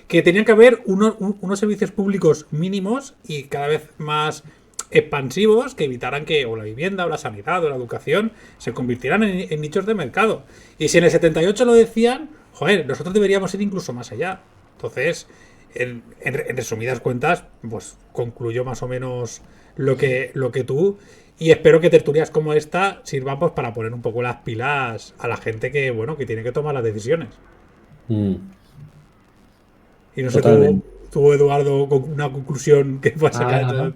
tenían que haber unos servicios públicos mínimos y cada vez más expansivos que evitaran que o la vivienda o la sanidad o la educación se convirtieran en nichos de mercado. Y si en el 78 lo decían, joder, nosotros deberíamos ir incluso más allá. Entonces, en resumidas cuentas, pues concluyó más o menos lo que tú, y espero que tertulias como esta sirvan pues para poner un poco las pilas a la gente que tiene que tomar las decisiones. Y no sé, tú, Eduardo, con una conclusión que puedas sacar de todo.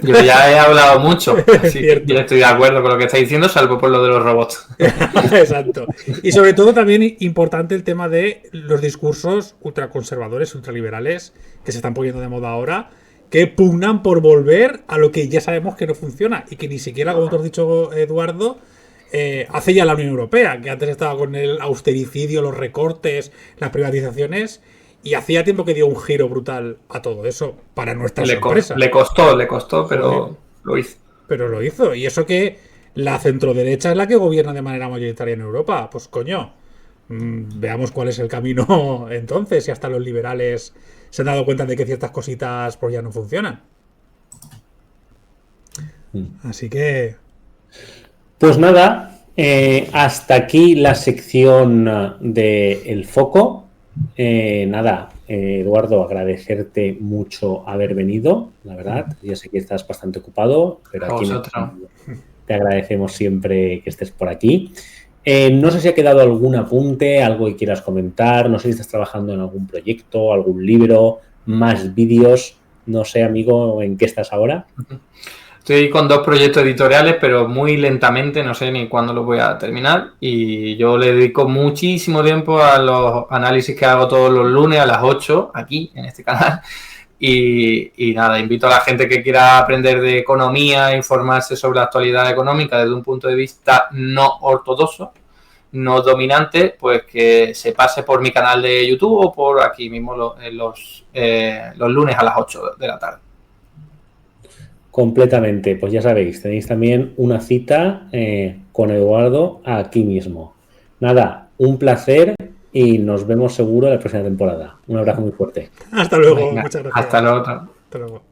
Yo ya he hablado mucho, así que yo estoy de acuerdo con lo que estáis diciendo, salvo por lo de los robots. Exacto. Y sobre todo también importante el tema de los discursos ultraconservadores, ultraliberales, que se están poniendo de moda ahora, que pugnan por volver a lo que ya sabemos que no funciona y que ni siquiera, como tú has dicho, Eduardo, hace ya la Unión Europea, que antes estaba con el austericidio, los recortes, las privatizaciones, y hacía tiempo que dio un giro brutal a todo eso para nuestra sorpresa. Le costó, pero lo hizo. Pero lo hizo, y eso que la centroderecha es la que gobierna de manera mayoritaria en Europa. Pues coño, veamos cuál es el camino entonces, si hasta los liberales se han dado cuenta de que ciertas cositas pues ya no funcionan. Así que... Pues nada, hasta aquí la sección de El Foco. Nada, Eduardo, agradecerte mucho haber venido, la verdad. Ya sé que estás bastante ocupado, pero aquí te agradecemos siempre que estés por aquí. No sé si ha quedado algún apunte, algo que quieras comentar. No sé si estás trabajando en algún proyecto, algún libro, más vídeos. No sé, amigo, ¿en qué estás ahora? Estoy con 2 proyectos editoriales, pero muy lentamente, no sé ni cuándo los voy a terminar. Y yo le dedico muchísimo tiempo a los análisis que hago todos los lunes a las 8, aquí, en este canal. Y nada, invito a la gente que quiera aprender de economía, informarse sobre la actualidad económica desde un punto de vista no ortodoxo, no dominante, pues que se pase por mi canal de YouTube o por aquí mismo los lunes a las 8 de la tarde. Completamente. Pues ya sabéis, tenéis también una cita con Eduardo aquí mismo. Nada, un placer y nos vemos seguro la próxima temporada. Un abrazo muy fuerte. Hasta luego. Venga, Muchas gracias. hasta luego. Hasta luego.